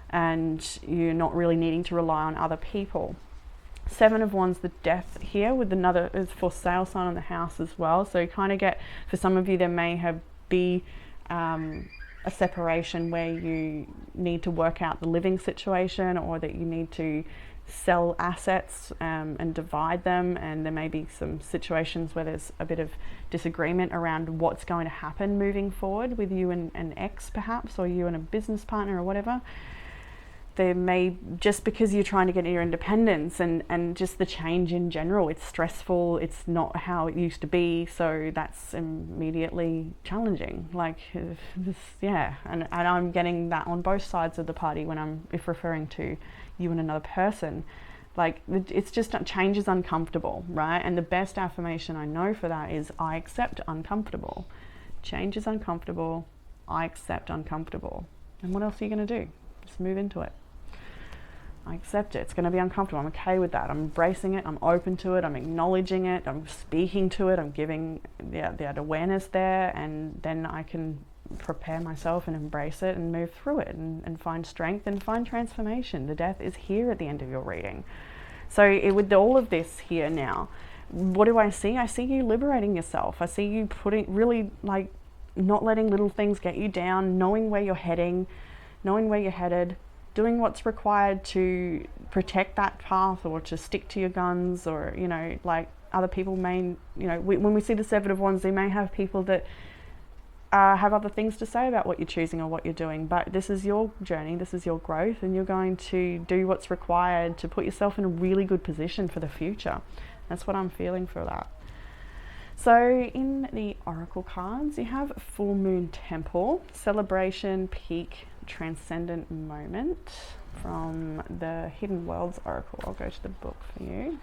and you're not really needing to rely on other people. 7 of Wands, the Death here with another is for sale sign on the house as well. So you kind of get, for some of you, there may be a separation where you need to work out the living situation, or that you need to sell assets and divide them, and there may be some situations where there's a bit of disagreement around what's going to happen moving forward with you and an ex perhaps, or you and a business partner or whatever. There may, just because you're trying to get your independence and just the change in general, it's stressful, it's not how it used to be, so that's immediately challenging. Like this, yeah, and I'm getting that on both sides of the party if referring to you and another person. Like it's just, change is uncomfortable, right? And the best affirmation I know for that is I accept uncomfortable. Change is uncomfortable, I accept uncomfortable. And what else are you going to do? Just move into it. I accept it. It's going to be uncomfortable. I'm okay with that. I'm embracing it. I'm open to it. I'm acknowledging it. I'm speaking to it. I'm giving that awareness there, and then I can prepare myself and embrace it and move through it and find strength and find transformation. The Death is here at the end of your reading. So with all of this here now, what do I see? I see you liberating yourself. I see you really like not letting little things get you down, knowing where you're heading, knowing where you're headed, doing what's required to protect that path or to stick to your guns, or, like other people may, when we see the 7 of Wands, they may have people that have other things to say about what you're choosing or what you're doing. But this is your journey, this is your growth, and you're going to do what's required to put yourself in a really good position for the future. That's what I'm feeling for that. So in the Oracle cards, you have Full Moon Temple, Celebration, Peak, Transcendent Moment from the Hidden Worlds Oracle. I'll go to the book for you.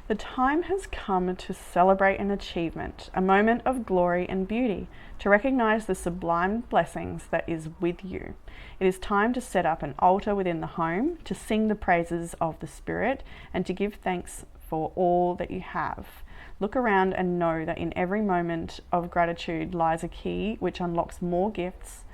The time has come to celebrate an achievement, a moment of glory and beauty, to recognize the sublime blessings that is with you. It is time to set up an altar within the home, to sing the praises of the Spirit, and to give thanks for all that you have. Look around and know that in every moment of gratitude lies a key which unlocks more gifts,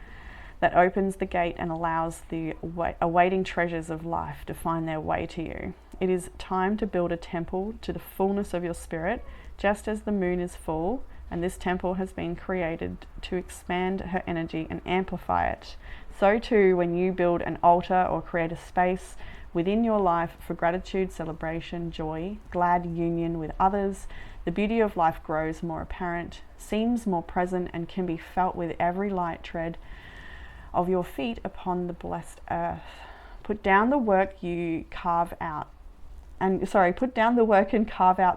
that opens the gate and allows the awaiting treasures of life to find their way to you. It is time to build a temple to the fullness of your spirit, just as the moon is full, and this temple has been created to expand her energy and amplify it. So too, when you build an altar or create a space within your life for gratitude, celebration, joy, glad union with others, the beauty of life grows more apparent, seems more present, and can be felt with every light tread of your feet upon the blessed earth. Put down the work and carve out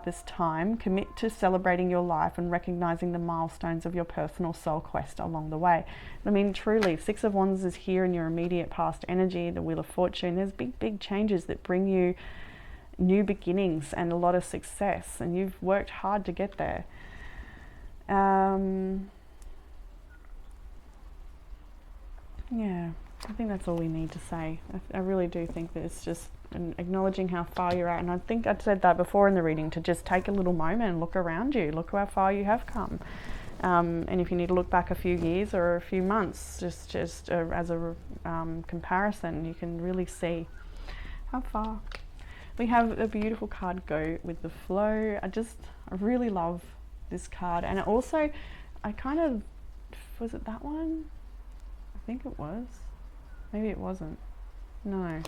this time. Commit to celebrating your life and recognizing the milestones of your personal soul quest along the way. I mean, truly, 6 of Wands is here in your immediate past energy, the Wheel of Fortune. There's big changes that bring you new beginnings and a lot of success, and you've worked hard to get there. Yeah, I think that's all we need to say. I really do think that it's just acknowledging how far you're at. And I think I'd said that before in the reading, to just take a little moment and look around you, look how far you have come. And if you need to look back a few years or a few months, just as a comparison, you can really see how far. We have a beautiful card, Go with the Flow. I really love this card. And it also, was it that one? I think it was. Maybe it wasn't. No, I'm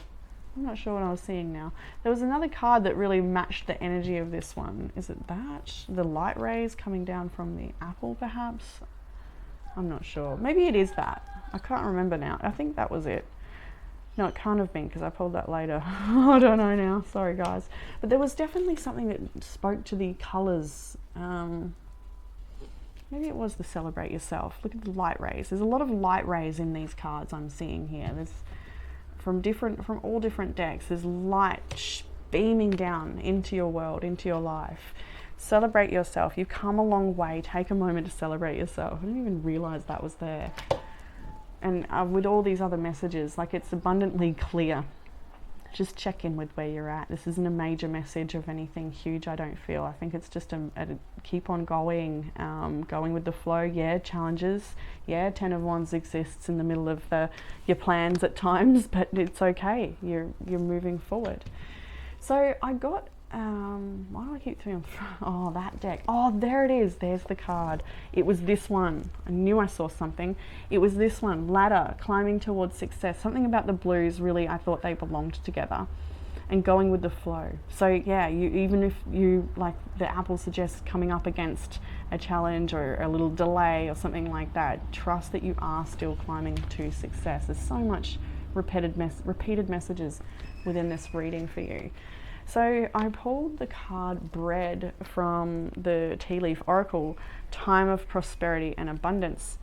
not sure what I was seeing now. There was another card that really matched the energy of this one. Is it that? The light rays coming down from the apple, perhaps? I'm not sure. Maybe it is that. I can't remember now. I think that was it. No, it can't have been, because I pulled that later. I don't know now. Sorry, guys. But there was definitely something that spoke to the colours. Maybe it was the Celebrate Yourself. Look at the light rays. There's a lot of light rays in these cards I'm seeing here. There's from all different decks. There's light beaming down into your world, into your life. Celebrate yourself. You've come a long way. Take a moment to celebrate yourself. I didn't even realise that was there. And with all these other messages, like, it's abundantly clear. Just check in with where you're at. This isn't a major message of anything huge, I don't feel. I think it's just a keep on going, going with the flow. Yeah, challenges. Yeah, Ten of Wands exists in the middle of your plans at times, but it's okay. You're moving forward. So I got, why do I keep thinking, oh, that deck. Oh, there it is. There's the card. It was this one. I knew I saw something. It was this one. Ladder, climbing towards success. Something about the blues, really, I thought they belonged together. And going with the flow. So yeah, even if you, like the apple suggests, coming up against a challenge or a little delay or something like that, trust that you are still climbing to success. There's so much repeated messages within this reading for you. So I pulled the card Bread from the Tea Leaf Oracle, Time of Prosperity and Abundance.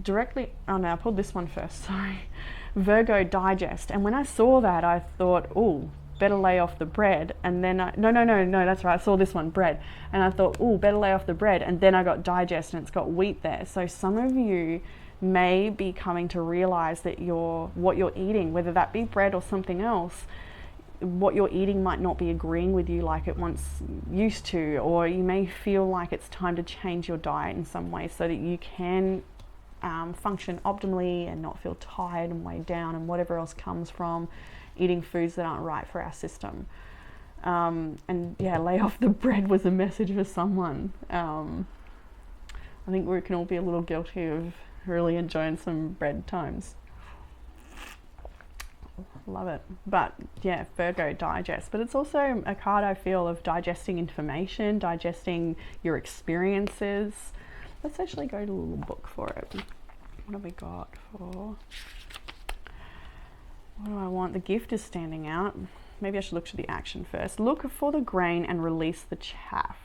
I pulled this one first, sorry. Virgo Digest. And when I saw that, I thought, oh, better lay off the bread. And then no, that's right. I saw this one, bread. And I thought, oh, better lay off the bread. And then I got digest, and it's got wheat there. So some of you may be coming to realize that what you're eating, whether that be bread or something else, what you're eating might not be agreeing with you like it once used to, or you may feel like it's time to change your diet in some way so that you can function optimally and not feel tired and weighed down and whatever else comes from eating foods that aren't right for our system. And yeah, lay off the bread was a message for someone. I think we can all be a little guilty of really enjoying some bread times. Love it. But yeah, Virgo Digest. But it's also a card, I feel, of digesting information, digesting your experiences. Let's actually go to a little book for it. What have we got for... What do I want? The gift is standing out. Maybe I should look to the action first. Look for the grain and release the chaff.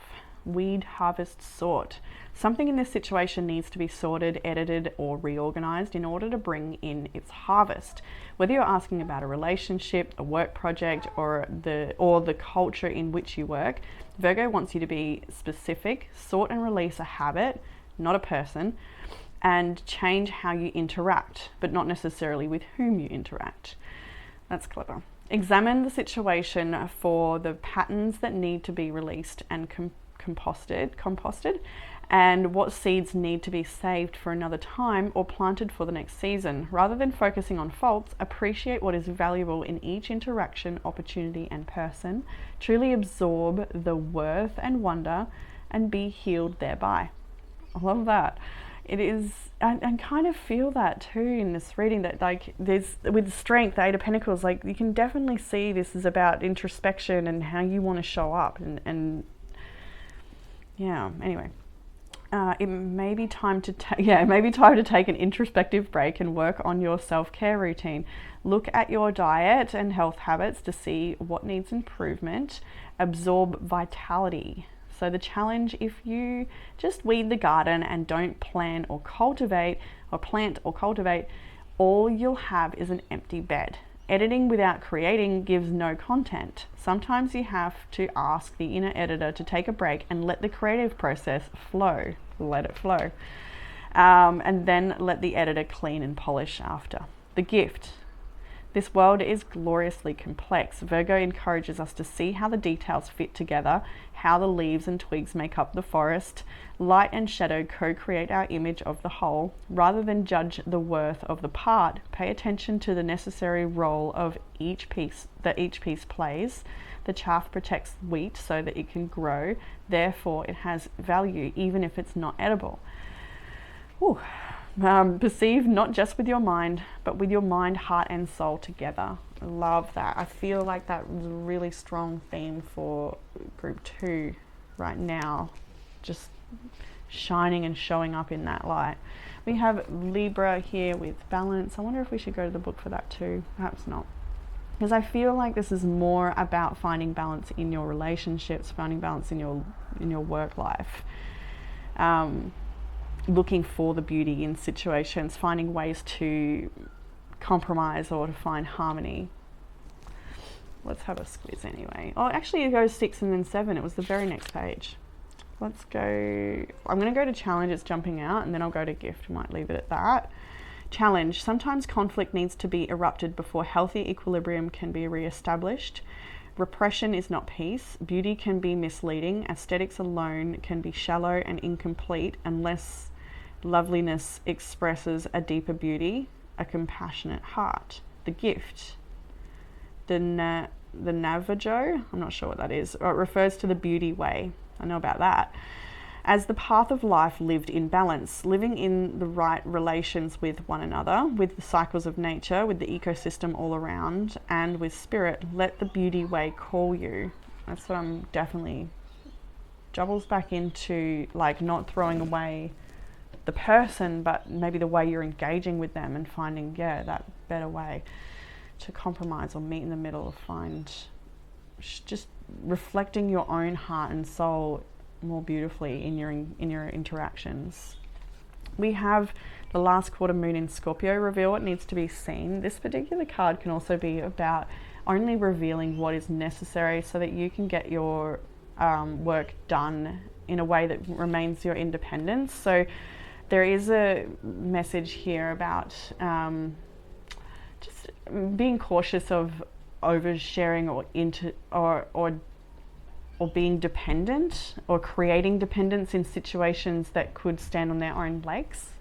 Weed, harvest, sort. Something in this situation needs to be sorted, edited, or reorganized in order to bring in its harvest. Whether you're asking about a relationship, a work project, or the culture in which you work, Virgo wants you to be specific, sort and release a habit, not a person, and change how you interact, but not necessarily with whom you interact. That's clever. Examine the situation for the patterns that need to be released and composted, and what seeds need to be saved for another time or planted for the next season. Rather than focusing on faults, appreciate what is valuable in each interaction, opportunity, and person. Truly absorb the worth and wonder and be healed thereby. I love that. It is, and kind of feel that too in this reading, that like there's, with strength, the Eight of Pentacles, like you can definitely see this is about introspection and how you want to show up, and yeah, anyway. It may be time to take an introspective break and work on your self-care routine. Look at your diet and health habits to see what needs improvement. Absorb vitality. So the challenge, if you just weed the garden and don't plant or cultivate, all you'll have is an empty bed. Editing without creating gives no content. Sometimes you have to ask the inner editor to take a break and let the creative process flow. Let it flow. And then let the editor clean and polish after. The gift. This world is gloriously complex. Virgo encourages us to see how the details fit together, how the leaves and twigs make up the forest. Light and shadow co-create our image of the whole. Rather than judge the worth of the part, pay attention to the necessary role of each piece that each piece plays. The chaff protects wheat so that it can grow. Therefore, it has value even if it's not edible. Ooh. Perceive not just with your mind, but with your mind, heart, and soul together. I love that. I feel like that was a really strong theme for group 2 right now, just shining and showing up in that light. We have Libra here with balance. I wonder if we should go to the book for that too. Perhaps not, because I feel like this is more about finding balance in your relationships, finding balance in your work life. Looking for the beauty in situations, finding ways to compromise or to find harmony. Let's have a squiz anyway. Oh, actually it goes 6 and then 7. It was the very next page. Let's go, I'm going to go to challenge, it's jumping out, and then I'll go to gift. Might leave it at that. Challenge. Sometimes conflict needs to be erupted before healthy equilibrium can be re-established. Repression is not peace. Beauty can be misleading. Aesthetics alone can be shallow and incomplete unless loveliness expresses a deeper beauty, a compassionate heart. The gift. The Navajo, I'm not sure what that is. It refers to the beauty way. I know about that. As the path of life lived in balance, living in the right relations with one another, with the cycles of nature, with the ecosystem all around, and with spirit. Let the beauty way call you. That's what I'm definitely doubles back into, like not throwing away the person, but maybe the way you're engaging with them and finding, that better way to compromise or meet in the middle, or find just reflecting your own heart and soul more beautifully in your interactions. We have the last quarter moon in Scorpio. Reveal what needs to be seen. This particular card can also be about only revealing what is necessary so that you can get your work done in a way that remains your independence. So there is a message here about just being cautious of oversharing or being dependent or creating dependence in situations that could stand on their own legs.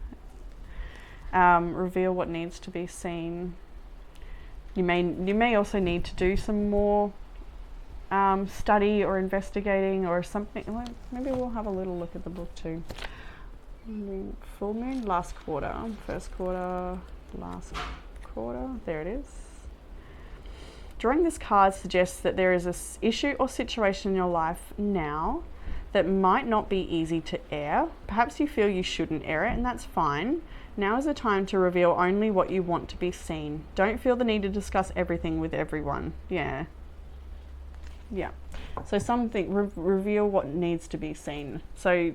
Reveal what needs to be seen. You may also need to do some more study or investigating or something. Well, maybe we'll have a little look at the book too. Full moon, last quarter, first quarter, last quarter. There it is. Drawing this card suggests that there is an issue or situation in your life now that might not be easy to air. Perhaps you feel you shouldn't air it, and that's fine. Now is the time to reveal only what you want to be seen. Don't feel the need to discuss everything with everyone. Yeah. So reveal what needs to be seen. So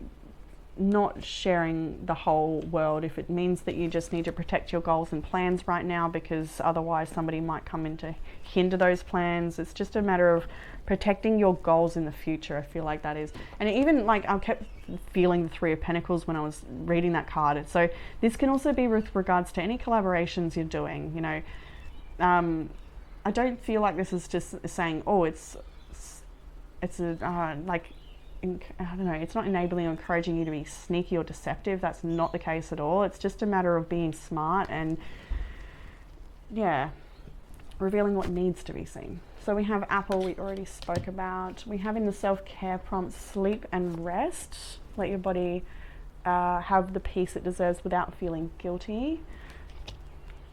not sharing the whole world if it means that you just need to protect your goals and plans right now, because otherwise somebody might come in to hinder those plans. It's just a matter of protecting your goals in the future. I feel like that is, and even like I kept feeling the 3 of Pentacles when I was reading that card. So this can also be with regards to any collaborations you're doing. You know, I don't feel like this is just saying, oh, it's like, I don't know, it's not enabling or encouraging you to be sneaky or deceptive. That's not the case at all. It's just a matter of being smart and revealing what needs to be seen. So we have Apple, we already spoke about. We have in the self-care prompt, sleep and rest. Let your body have the peace it deserves without feeling guilty.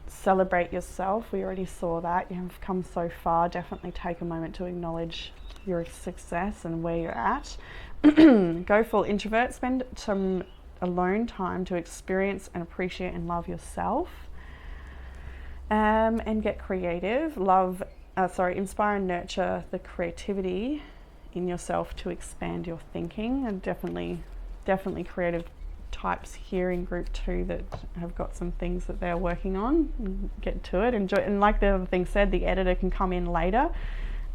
Celebrate yourself. We already saw that. You have come so far. Definitely take a moment to acknowledge your success and where you're at. Go full introvert. Spend some alone time to experience and appreciate and love yourself. And get creative. Inspire and nurture the creativity in yourself to expand your thinking. And definitely creative types here in group 2 that have got some things that they're working on. Get to it, enjoy, and like the other thing said, the editor can come in later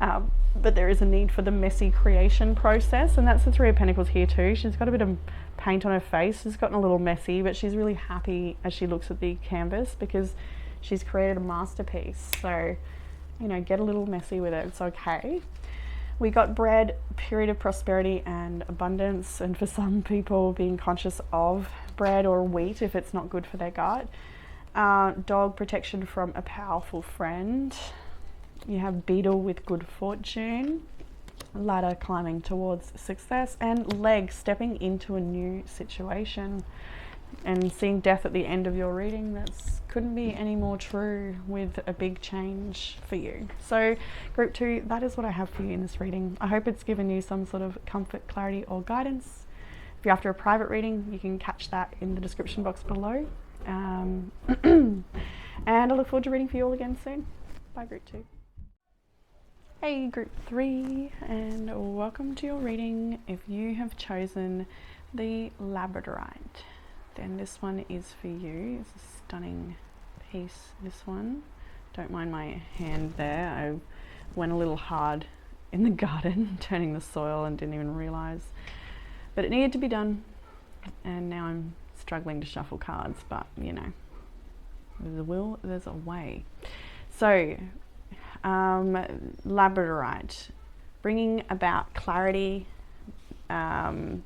But there is a need for the messy creation process, and that's the Three of Pentacles here too. She's got a bit of paint on her face. She's gotten a little messy, but she's really happy as she looks at the canvas because she's created a masterpiece. So, you know, get a little messy with it. It's okay. We got bread, period of prosperity and abundance, and for some people being conscious of bread or wheat if it's not good for their gut. Dog, protection from a powerful friend. You have beetle with good fortune, ladder, climbing towards success, and leg, stepping into a new situation. And seeing death at the end of your reading, that couldn't be any more true with a big change for you. So group 2, that is what I have for you in this reading. I hope it's given you some sort of comfort, clarity or guidance. If you're after a private reading, you can catch that in the description box below. And I look forward to reading for you all again soon. Bye group 2. Hey group 3, and welcome to your reading. If you have chosen the Labradorite, then this one is for you. It's a stunning piece, this one. Don't mind my hand there. I went a little hard in the garden turning the soil and didn't even realize, but it needed to be done, and now I'm struggling to shuffle cards, but you know, there's a will, there's a way. So Labradorite, bringing about clarity around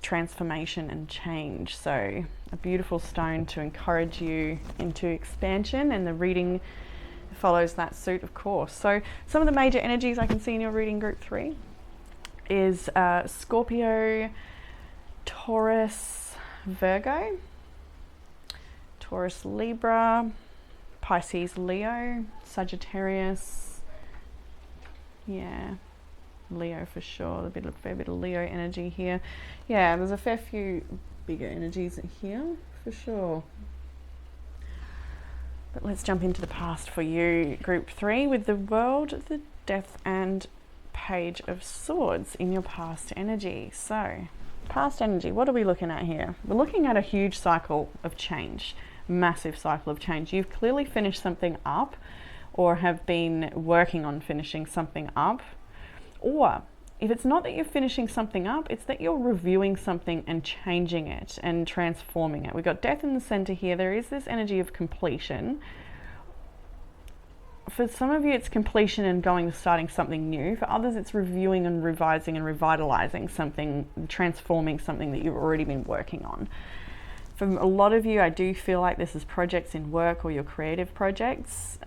transformation and change. So a beautiful stone to encourage you into expansion, and the reading follows that suit, of course. So some of the major energies I can see in your reading group 3 is Scorpio, Taurus, Virgo, Taurus, Libra, Pisces, Leo, Sagittarius, yeah, Leo for sure. A fair bit of Leo energy here. Yeah, there's a fair few bigger energies here for sure. But let's jump into the past for you, group 3, with the World, the Death and Page of Swords in your past energy. So, past energy, what are we looking at here? We're looking at a huge cycle of change. Massive cycle of change. You've clearly finished something up or have been working on finishing something up, or if it's not that you're finishing something up, it's that you're reviewing something and changing it and transforming it. We've got death in the center here. There is this energy of completion. For some of you it's completion and starting something new. For others it's reviewing and revising and revitalizing something, transforming something that you've already been working on. For a lot of you, I do feel like this is projects in work or your creative projects,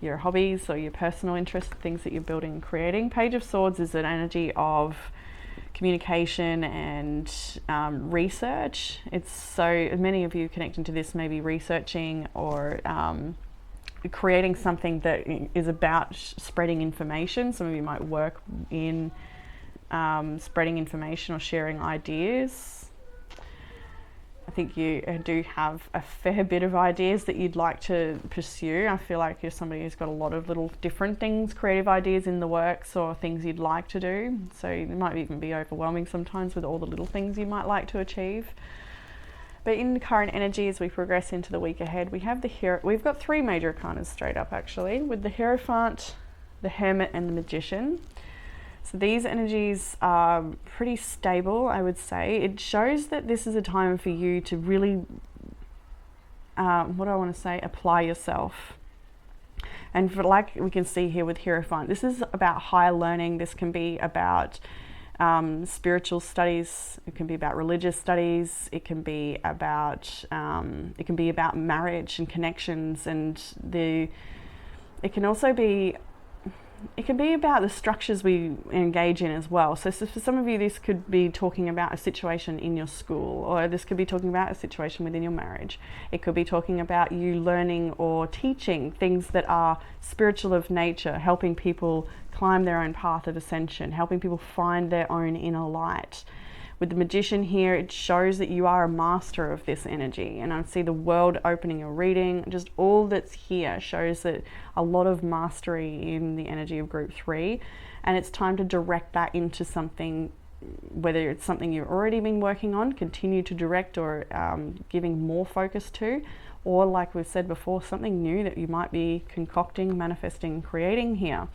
your hobbies or your personal interests, things that you're building and creating. Page of Swords is an energy of communication and research. It's so many of you connecting to this may be researching or creating something that is about spreading information. Some of you might work in spreading information or sharing ideas. I think you do have a fair bit of ideas that you'd like to pursue. I feel like you're somebody who's got a lot of little different things, creative ideas in the works or things you'd like to do. So it might even be overwhelming sometimes with all the little things you might like to achieve. But in the current energy, as we progress into the week ahead, we have the Hero. We've got 3 major arcanas straight up actually, with the Hierophant, the Hermit and the Magician. So these energies are pretty stable, I would say. It shows that this is a time for you to really, apply yourself. And for, like we can see here with Hierophant, this is about higher learning. This can be about spiritual studies. It can be about religious studies. It can be about marriage and connections, and it can also be. It can be about the structures we engage in as well. So for some of you, this could be talking about a situation in your school, or this could be talking about a situation within your marriage. It could be talking about you learning or teaching things that are spiritual of nature, helping people climb their own path of ascension, helping people find their own inner light. With the Magician here, it shows that you are a master of this energy, and I see the world opening your reading. Just all that's here shows that a lot of mastery in the energy of group 3, and it's time to direct that into something, whether it's something you've already been working on, continue to direct or giving more focus to, or like we've said before, something new that you might be concocting, manifesting, creating here.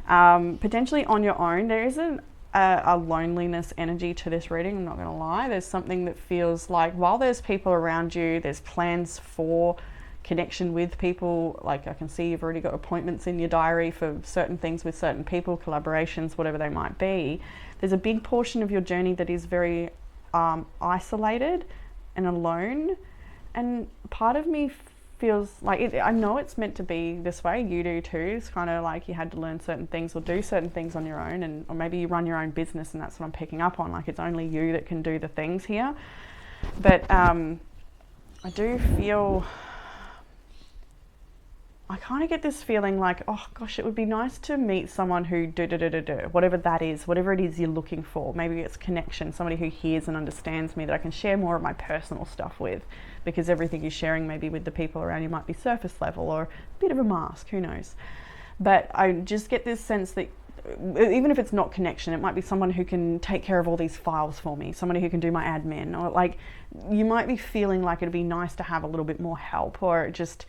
Potentially on your own. There is a loneliness energy to this reading, I'm not going to lie. There's something that feels like while there's people around you, there's plans for connection with people. Like I can see you've already got appointments in your diary for certain things with certain people, collaborations, whatever they might be. There's a big portion of your journey that is very isolated and alone, and part of me feels like I know it's meant to be this way. You do too. It's kind of like you had to learn certain things or do certain things on your own, or maybe you run your own business, and that's what I'm picking up on. Like it's only you that can do the things here. But I do feel, I kind of get this feeling like, oh gosh, it would be nice to meet someone who whatever that is, whatever it is you're looking for. Maybe it's connection, somebody who hears and understands me, that I can share more of my personal stuff with, because everything you're sharing maybe with the people around you might be surface level or a bit of a mask, who knows. But I just get this sense that even if it's not connection, it might be someone who can take care of all these files for me, somebody who can do my admin, or like you might be feeling like it'd be nice to have a little bit more help, or just,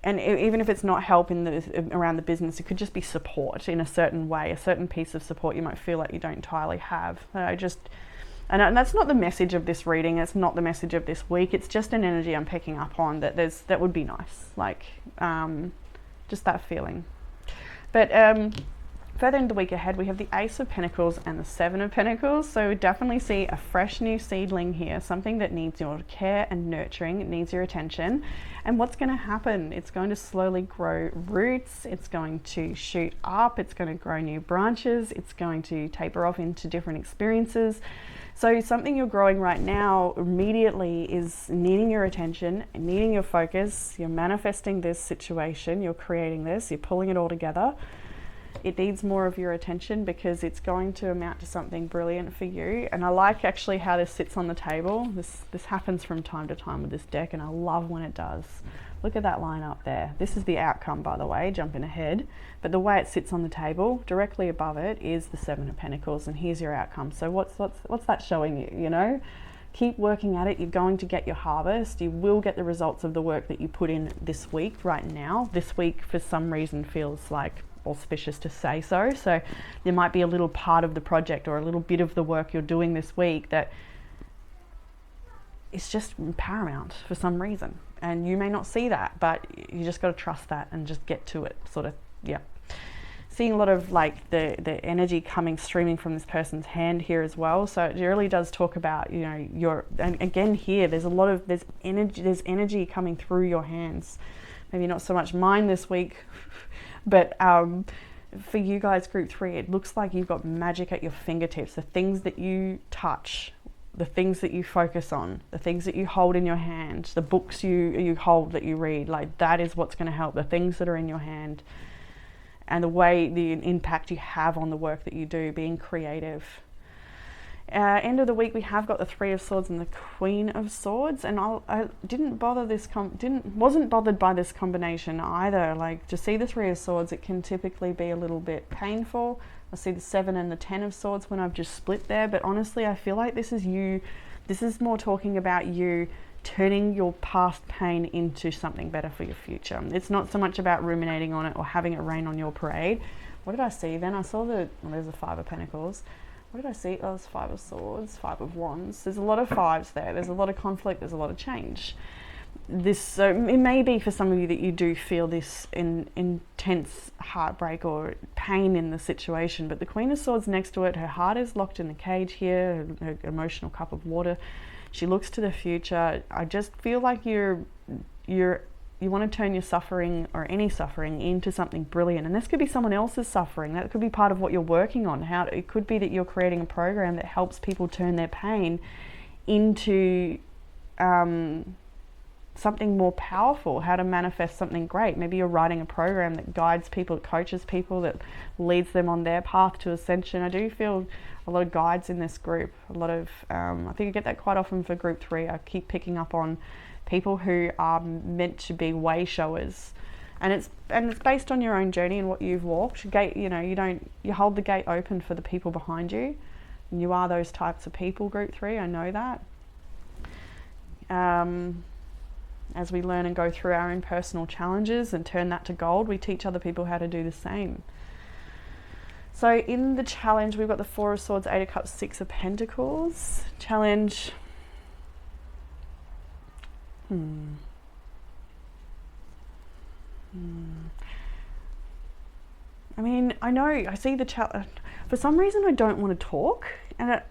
and even if it's not help around the business, it could just be support in a certain way, a certain piece of support you might feel like you don't entirely have. And that's not the message of this reading, it's not the message of this week, it's just an energy I'm picking up on that would be nice, like just that feeling. But further into the week ahead, we have the Ace of Pentacles and the Seven of Pentacles. So we definitely see a fresh new seedling here, something that needs your care and nurturing, it needs your attention. And what's going to happen? It's going to slowly grow roots, it's going to shoot up, it's going to grow new branches, it's going to taper off into different experiences. So something you're growing right now immediately is needing your attention, needing your focus. You're manifesting this situation, you're creating this, you're pulling it all together. It needs more of your attention because it's going to amount to something brilliant for you. And I like actually how this sits on the table. This happens from time to time with this deck, and I love when it does. Look at that line up there. This is the outcome, by the way, jumping ahead. But the way it sits on the table, directly above it is the Seven of Pentacles, and here's your outcome. So what's that showing you, you know? Keep working at it. You're going to get your harvest. You will get the results of the work that you put in this week right now. This week, for some reason, feels like auspicious to say so. So there might be a little part of the project or a little bit of the work you're doing this week that is just paramount for some reason. And you may not see that, but you just got to trust that and just get to it, sort of, yeah. Seeing a lot of like the energy streaming from this person's hand here as well. So it really does talk about, you know, and again here, there's energy coming through your hands. Maybe not so much mine this week, but for you guys, group 3, it looks like you've got magic at your fingertips. The things that you touch, the things that you focus on, the things that you hold in your hand, the books you hold that you read, like that is what's going to help. The things that are in your hand and the impact you have on the work that you do, being creative. End of the week, we have got the Three of Swords and the Queen of Swords, and I wasn't bothered by this combination either. Like, to see the Three of Swords, it can typically be a little bit painful. I see the 7 and the 10 of Swords when I've just split there, but honestly, I feel like this is more talking about you turning your past pain into something better for your future. It's not so much about ruminating on it or having it rain on your parade. What did I see then? I saw there's a 5 of Pentacles. What did I see? Oh, it's 5 of Swords, 5 of Wands. There's a lot of 5s there. There's a lot of conflict. There's a lot of change. So it may be for some of you that you do feel this intense heartbreak or pain in the situation. But the Queen of Swords next to it, her heart is locked in the cage here, her emotional cup of water. She looks to the future. I just feel like you want to turn your suffering or any suffering into something brilliant. And this could be someone else's suffering. That could be part of what you're working on. It could be that you're creating a program that helps people turn their pain into something more powerful, how to manifest something great. Maybe you're writing a program that guides people, that coaches people, that leads them on their path to ascension. I do feel a lot of guides in this group. A lot of, I think I get that quite often for group 3. I keep picking up on people who are meant to be way showers, and it's based on your own journey and what you've walked. You hold the gate open for the people behind you, and you are those types of people, group 3. I know that. As we learn and go through our own personal challenges and turn that to gold, we teach other people how to do the same. So in the challenge, we've got the Four of Swords, Eight of Cups, Six of Pentacles. Challenge. I mean, I know, I see the challenge. For some reason, I don't want to talk, and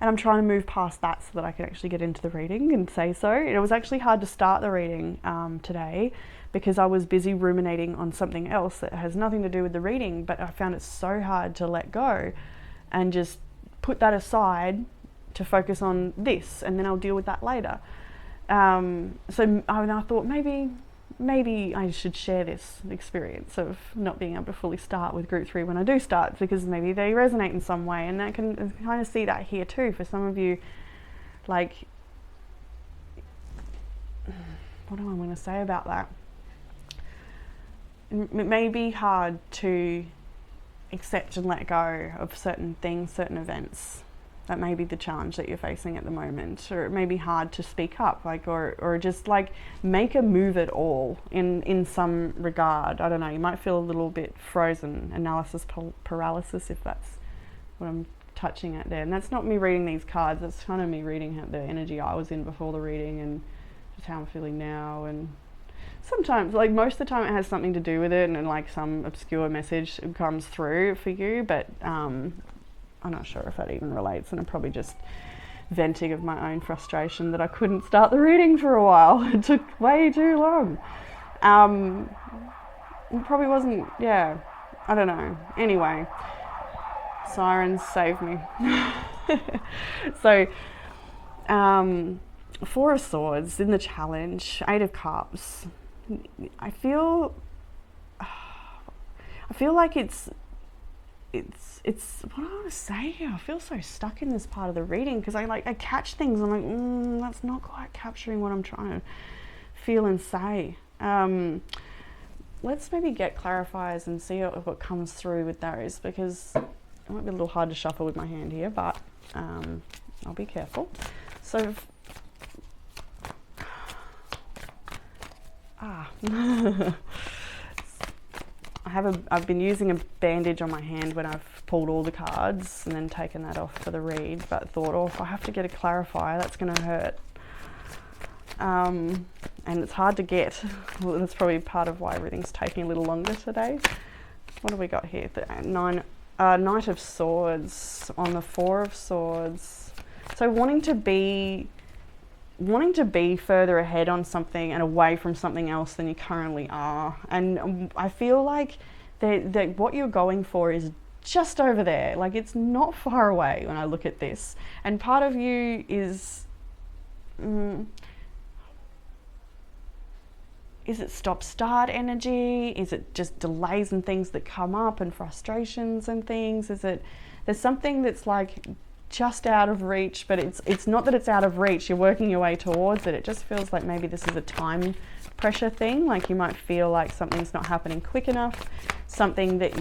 I'm trying to move past that so that I can actually get into the reading and say so. It was actually hard to start the reading today because I was busy ruminating on something else that has nothing to do with the reading, but I found it so hard to let go and just put that aside to focus on this, and then I'll deal with that later. So I thought maybe I should share this experience of not being able to fully start with group 3 when I do start, because maybe they resonate in some way, and I can kind of see that here too for some of you. Like, what do I want to say about that? It may be hard to accept and let go of certain things, certain events. That may be the challenge that you're facing at the moment, or it may be hard to speak up, like, or just like make a move at all in some regard. I don't know, you might feel a little bit frozen, analysis paralysis, if that's what I'm touching at there. And that's not me reading these cards, that's kind of me reading the energy I was in before the reading and just how I'm feeling now. And sometimes, like most of the time, it has something to do with it, and like some obscure message comes through for you, but I'm not sure if that even relates, and I'm probably just venting of my own frustration that I couldn't start the reading for a while. It took way too long. It probably wasn't, I don't know. Anyway, sirens, save me. So, Four of Swords in the challenge, Eight of Cups. I feel like it's what do I want to say here? I feel so stuck in this part of the reading because I catch things. I'm like, that's not quite capturing what I'm trying to feel and say. Let's maybe get clarifiers and see what comes through with those, because it might be a little hard to shuffle with my hand here, but I'll be careful. So, I've been using a bandage on my hand when I've pulled all the cards and then taken that off for the read, but thought, if I have to get a clarifier, that's going to hurt. And it's hard to get. Well, that's probably part of why everything's taking a little longer today. What have we got here? The Knight of Swords on the Four of Swords. So wanting to be further ahead on something and away from something else than you currently are. And I feel like that what you're going for is just over there. Like, it's not far away when I look at this. And part of you is it stop-start energy? Is it just delays and things that come up and frustrations and things? There's something that's like just out of reach, but it's not that it's out of reach, you're working your way towards it. It just feels like maybe this is a time pressure thing. Like, you might feel like something's not happening quick enough, something that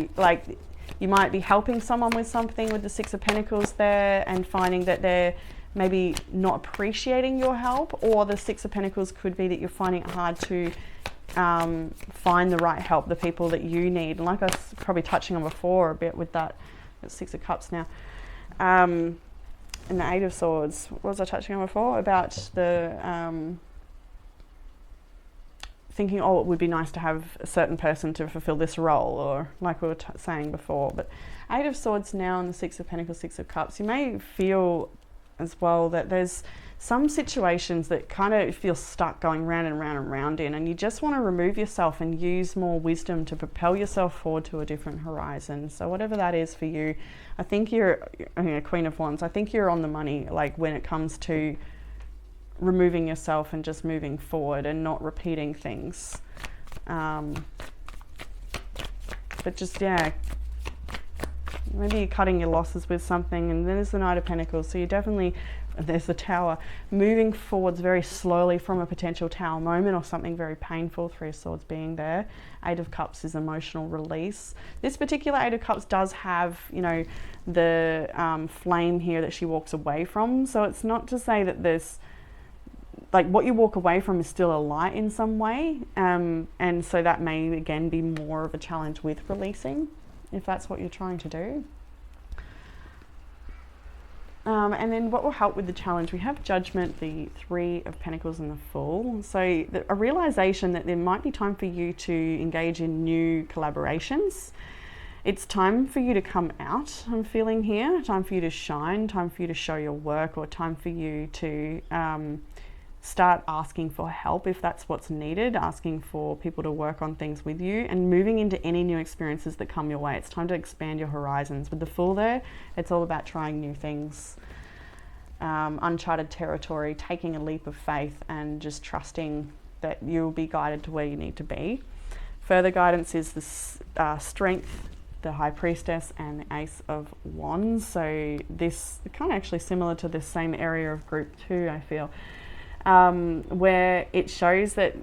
you might be helping someone with something with the Six of Pentacles there and finding that they're maybe not appreciating your help, or the Six of Pentacles could be that you're finding it hard to find the right help, the people that you need. And like I was probably touching on before a bit with that Six of Cups now. And the Eight of Swords, what was I touching on before? About the thinking, it would be nice to have a certain person to fulfill this role, or like we were saying before. But Eight of Swords now and the Six of Pentacles, Six of Cups, you may feel as well that there's some situations that kind of feel stuck going round and round and round in, and you just want to remove yourself and use more wisdom to propel yourself forward to a different horizon. So whatever that is for you, I think you're Queen of Wands. I think you're on the money, like when it comes to removing yourself and just moving forward and not repeating things. But just, maybe you're cutting your losses with something. And then there's the Knight of Pentacles, so you definitely, there's the Tower, moving forwards very slowly from a potential Tower moment or something very painful. Three of Swords being there. Eight of Cups is emotional release. This particular Eight of Cups does have, the flame here that she walks away from. So it's not to say that there's like what you walk away from is still a light in some way, and so that may again be more of a challenge with releasing, if that's what you're trying to do. And then what will help with the challenge, we have Judgment, the Three of Pentacles and the Fool. So a realization that there might be time for you to engage in new collaborations. It's time for you to come out, I'm feeling here. Time for you to shine, time for you to show your work, or time for you to start asking for help if that's what's needed, asking for people to work on things with you, and moving into any new experiences that come your way. It's time to expand your horizons. With the Fool there, it's all about trying new things, uncharted territory, taking a leap of faith and just trusting that you'll be guided to where you need to be. Further guidance is the Strength, the High Priestess, and the Ace of Wands. So this kind of actually similar to this same area of group 2, I feel. Where it shows that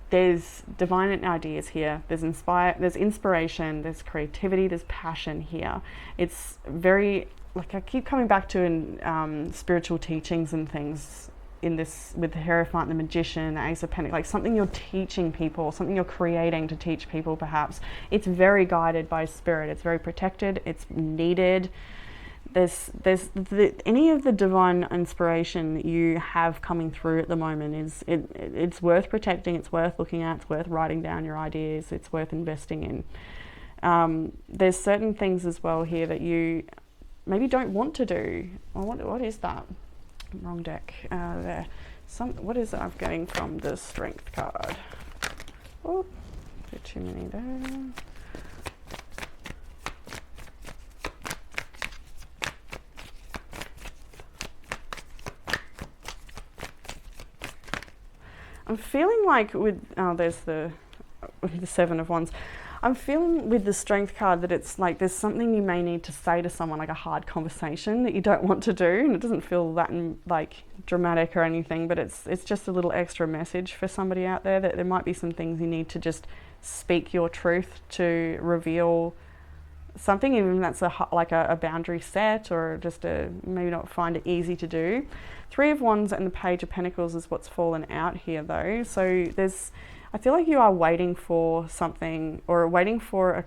there's divine ideas here, there's inspiration, there's creativity, there's passion here. It's very, like I keep coming back to in spiritual teachings and things in this, with the Hierophant, the Magician, the Ace of Pentacles, like something you're teaching people, something you're creating to teach people perhaps. It's very guided by spirit, it's very protected, it's needed. There's any of the divine inspiration that you have coming through at the moment it's worth protecting, it's worth looking at, it's worth writing down your ideas, it's worth investing in. There's certain things as well here that you maybe don't want to do. What is that? Wrong deck. There. What is it I'm getting from the Strength card? Oh, bit too many there. I'm feeling like with, there's the Seven of Wands. I'm feeling with the Strength card that it's like there's something you may need to say to someone, like a hard conversation that you don't want to do, and it doesn't feel that like dramatic or anything, but it's just a little extra message for somebody out there that there might be some things you need to just speak your truth to reveal something, even if that's like a boundary set, or just maybe not find it easy to do. Three of Wands and the Page of Pentacles is what's fallen out here though. So I feel like you are waiting for something, or waiting for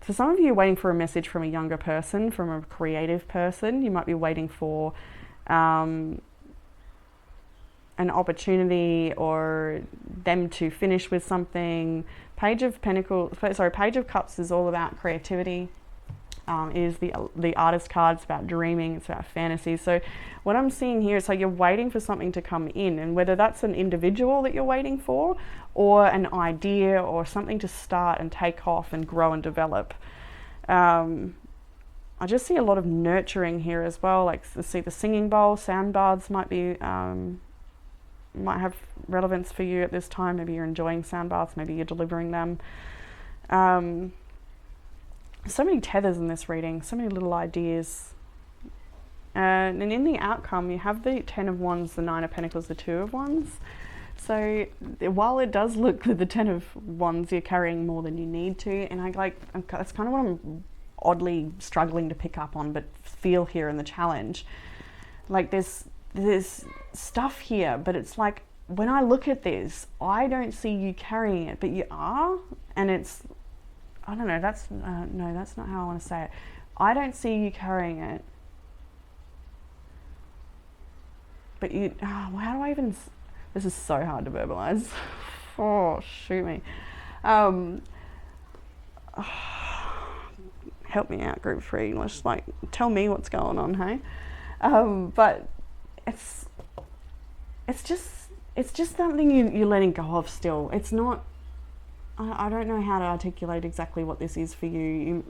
for some of you, waiting for a message from a younger person, from a creative person. You might be waiting for an opportunity, or them to finish with something. Page of Cups is all about creativity. Is the Artist card. It's about dreaming, it's about fantasy. So what I'm seeing here is like you're waiting for something to come in, and whether that's an individual that you're waiting for, or an idea, or something to start and take off and grow and develop. I just see a lot of nurturing here as well. Like, see the singing bowl, sound baths might have relevance for you at this time. Maybe you're enjoying sound baths, maybe you're delivering them. So many tethers in this reading, so many little ideas. And in the outcome, you have the Ten of Wands, the Nine of Pentacles, the Two of Wands. So while it does look with the Ten of Wands, you're carrying more than you need to. And that's kind of what I'm oddly struggling to pick up on, but feel here in the challenge. Like there's stuff here, but it's like, when I look at this, I don't see you carrying it, but you are. And I don't know, no, that's not how I want to say it. I don't see you carrying it. But how do I even, this is so hard to verbalize. Oh, shoot me. Help me out, group 3 English, like, tell me what's going on, hey? But it's just something you're letting go of still. It's not, I don't know how to articulate exactly what this is for you.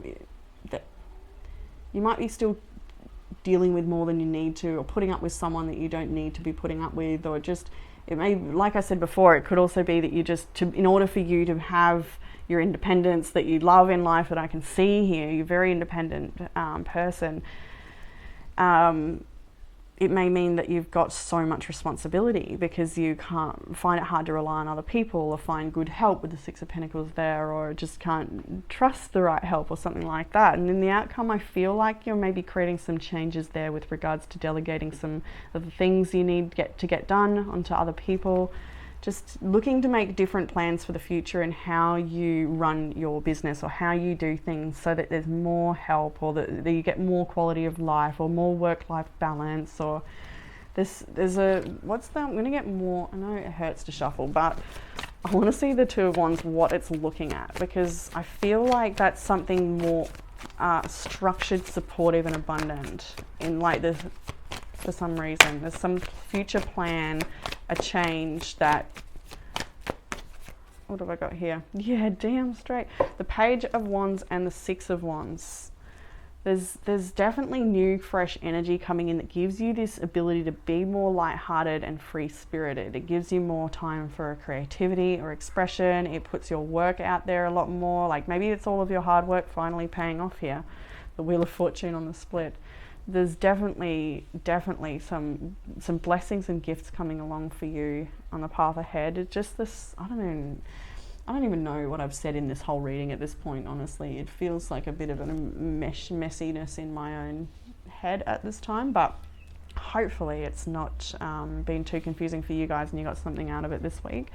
You might be still dealing with more than you need to, or putting up with someone that you don't need to be putting up with, or just, it may, like I said before, it could also be that you just, in order for you to have your independence that you love in life, that I can see here, you're a very independent person. it may mean that you've got so much responsibility because you can't find it hard to rely on other people or find good help with the Six of Pentacles there, or just can't trust the right help or something like that. And in the outcome, I feel like you're maybe creating some changes there with regards to delegating some of the things you need to get done onto other people. Just looking to make different plans for the future and how you run your business or how you do things so that there's more help, or that you get more quality of life or more work-life balance. Or there's a, I'm going to get more, I know it hurts to shuffle, but I want to see the Two of Wands, what it's looking at, because I feel like that's something more structured, supportive and abundant in like this. For some reason there's some future plan, a change that, what have I got here? Yeah, damn straight. The Page of Wands and the Six of Wands. There's definitely new, fresh energy coming in that gives you this ability to be more lighthearted and free-spirited. It gives you more time for creativity or expression. It puts your work out there a lot more. Like maybe it's all of your hard work finally paying off here. The Wheel of Fortune on the split. There's definitely some blessings and gifts coming along for you on the path ahead. It's just this, I don't even know what I've said in this whole reading at this point, honestly. It feels like a bit of a messiness in my own head at this time, but hopefully it's not been too confusing for you guys and you got something out of it this week.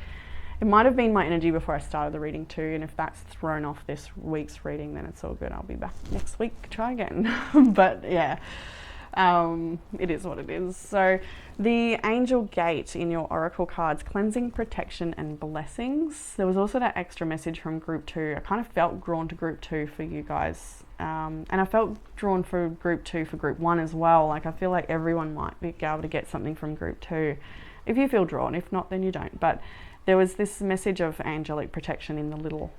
It might have been my energy before I started the reading too, and if that's thrown off this week's reading, then it's all good. I'll be back next week, try again. But yeah, it is what it is. So the Angel Gate in your Oracle cards, cleansing, protection and blessings. There was also that extra message from group 2. I kind of felt drawn to group 2 for you guys. And I felt drawn for group 2 for group 1 as well. Like I feel like everyone might be able to get something from group 2 if you feel drawn. If not, then you don't. But there was this message of angelic protection in the little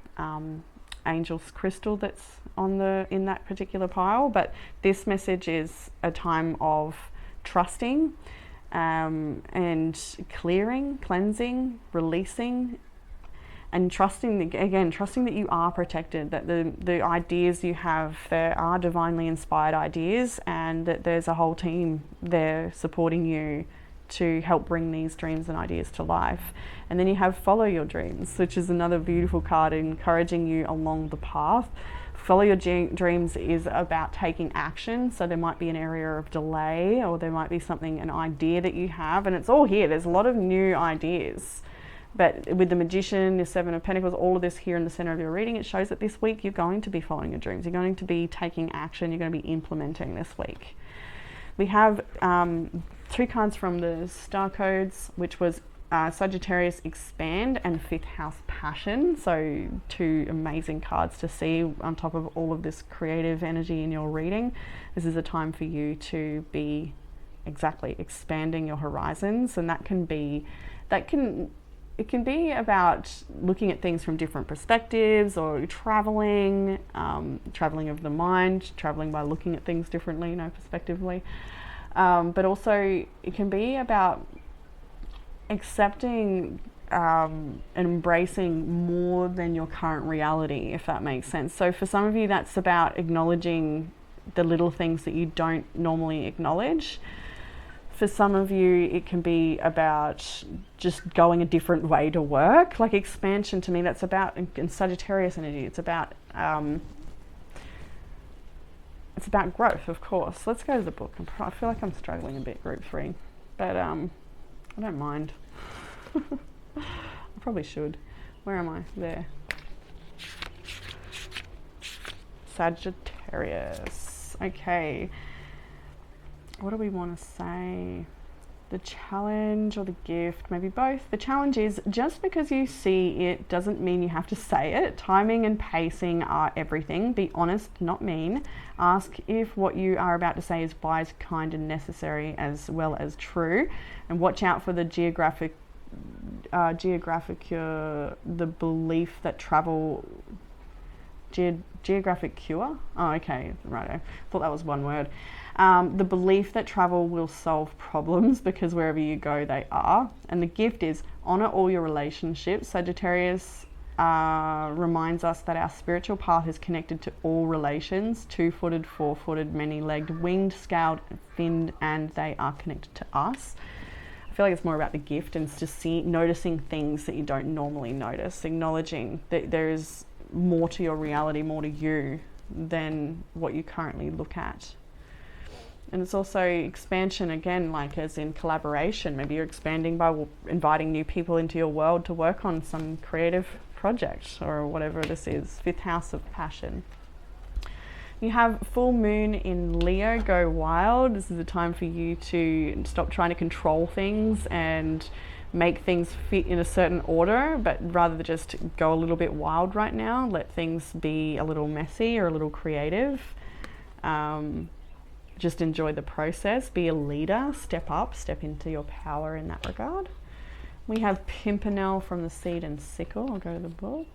angel's crystal that's in that particular pile. But this message is a time of trusting and clearing, cleansing, releasing, and trusting that you are protected, that the ideas you have there are divinely inspired ideas, and that there's a whole team there supporting you to help bring these dreams and ideas to life. And then you have Follow Your Dreams, which is another beautiful card encouraging you along the path. Follow Your Dreams is about taking action. So there might be an area of delay, or there might be an idea that you have, and it's all here. There's a lot of new ideas. But with the Magician, the Seven of Pentacles, all of this here in the center of your reading, it shows that this week you're going to be following your dreams. You're going to be taking action. You're going to be implementing this week. We have 2 cards from the Star Codes, which was Sagittarius Expand and 5th House Passion. So 2 amazing cards to see on top of all of this creative energy in your reading. This is a time for you to be expanding your horizons, and it can be about looking at things from different perspectives, or traveling of the mind, traveling by looking at things differently, perspectively. But also it can be about accepting and embracing more than your current reality, if that makes sense. So for some of you, that's about acknowledging the little things that you don't normally acknowledge. For some of you, it can be about just going a different way to work. Like expansion, to me, that's about, in Sagittarius energy, it's about growth, of course. Let's go to the book. I feel like I'm struggling a bit, group 3, but I don't mind. I probably should. Where am I? There. Sagittarius. Okay. What do we want to say? The challenge or the gift, maybe both. The challenge is, just because you see it doesn't mean you have to say it. Timing and pacing are everything. Be honest, not mean. Ask if what you are about to say is wise, kind and necessary, as well as true. And watch out for the geographic the belief that travel, geographic cure? Oh, okay, right. I thought that was one word. The belief that travel will solve problems, because wherever you go, they are. And the gift is honor all your relationships, Sagittarius. reminds us that our spiritual path is connected to all relations, two-footed, four-footed, many-legged, winged, scaled, finned, and they are connected to us. I feel like it's more about the gift and just noticing things that you don't normally notice, acknowledging that there is more to your reality, more to you than what you currently look at. And it's also expansion, again, like as in collaboration. Maybe you're expanding by inviting new people into your world to work on some creative project or whatever this is. Fifth house of passion. You have full moon in Leo, go wild. This is a time for you to stop trying to control things and make things fit in a certain order, but rather than just go a little bit wild right now. Let things be a little messy or a little creative. Just enjoy the process. Be a leader. Step up. Step into your power in that regard. We have Pimpernel from the Seed and Sickle. I'll go to the book.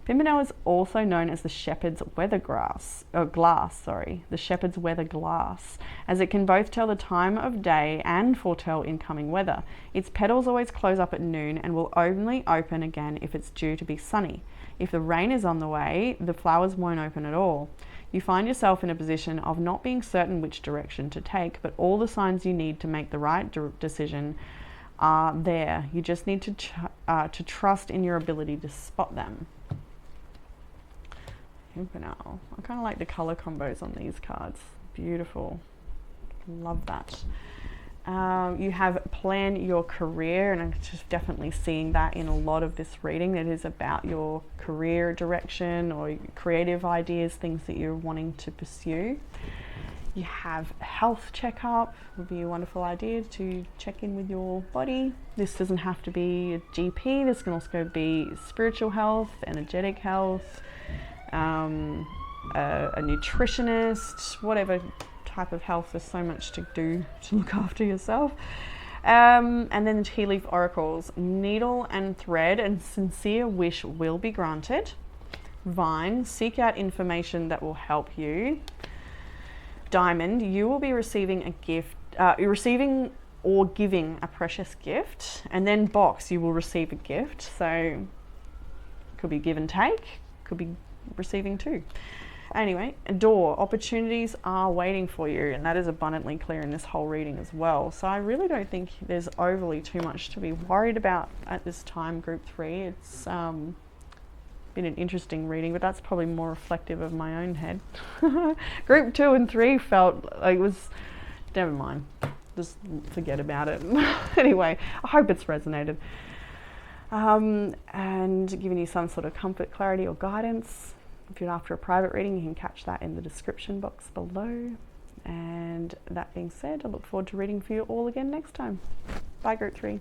Pimpernel is also known as the shepherd's glass, the shepherd's weather glass, as it can both tell the time of day and foretell incoming weather. Its petals always close up at noon and will only open again if it's due to be sunny. If the rain is on the way, the flowers won't open at all. You find yourself in a position of not being certain which direction to take, but all the signs you need to make the right decision are there. You just need to trust in your ability to spot them. Pimpernel. I kind of like the color combos on these cards. Beautiful. Love that. You have plan your career, and I'm just definitely seeing that in a lot of this reading. It is about your career direction or creative ideas, things that you're wanting to pursue. You have health checkup. Would be a wonderful idea to check in with your body. This doesn't have to be a GP. This can also be spiritual health, energetic health, a nutritionist, whatever type of health. There's so much to do to look after yourself. And then the tea leaf oracles. Needle and thread and sincere wish will be granted. Vine, seek out information that will help you. Diamond, you will be receiving a gift, receiving or giving a precious gift. And then box, you will receive a gift. So could be give and take, could be receiving too. Anyway, door, opportunities are waiting for you, and that is abundantly clear in this whole reading as well. So I really don't think there's overly too much to be worried about at this time, group 3. It's been an interesting reading, but that's probably more reflective of my own head. Group 2 and 3 felt like it was, never mind, just forget about it. Anyway, I hope it's resonated. And giving you some sort of comfort, clarity or guidance. If you're after a private reading, you can catch that in the description box below. And that being said, I look forward to reading for you all again next time. Bye, group 3.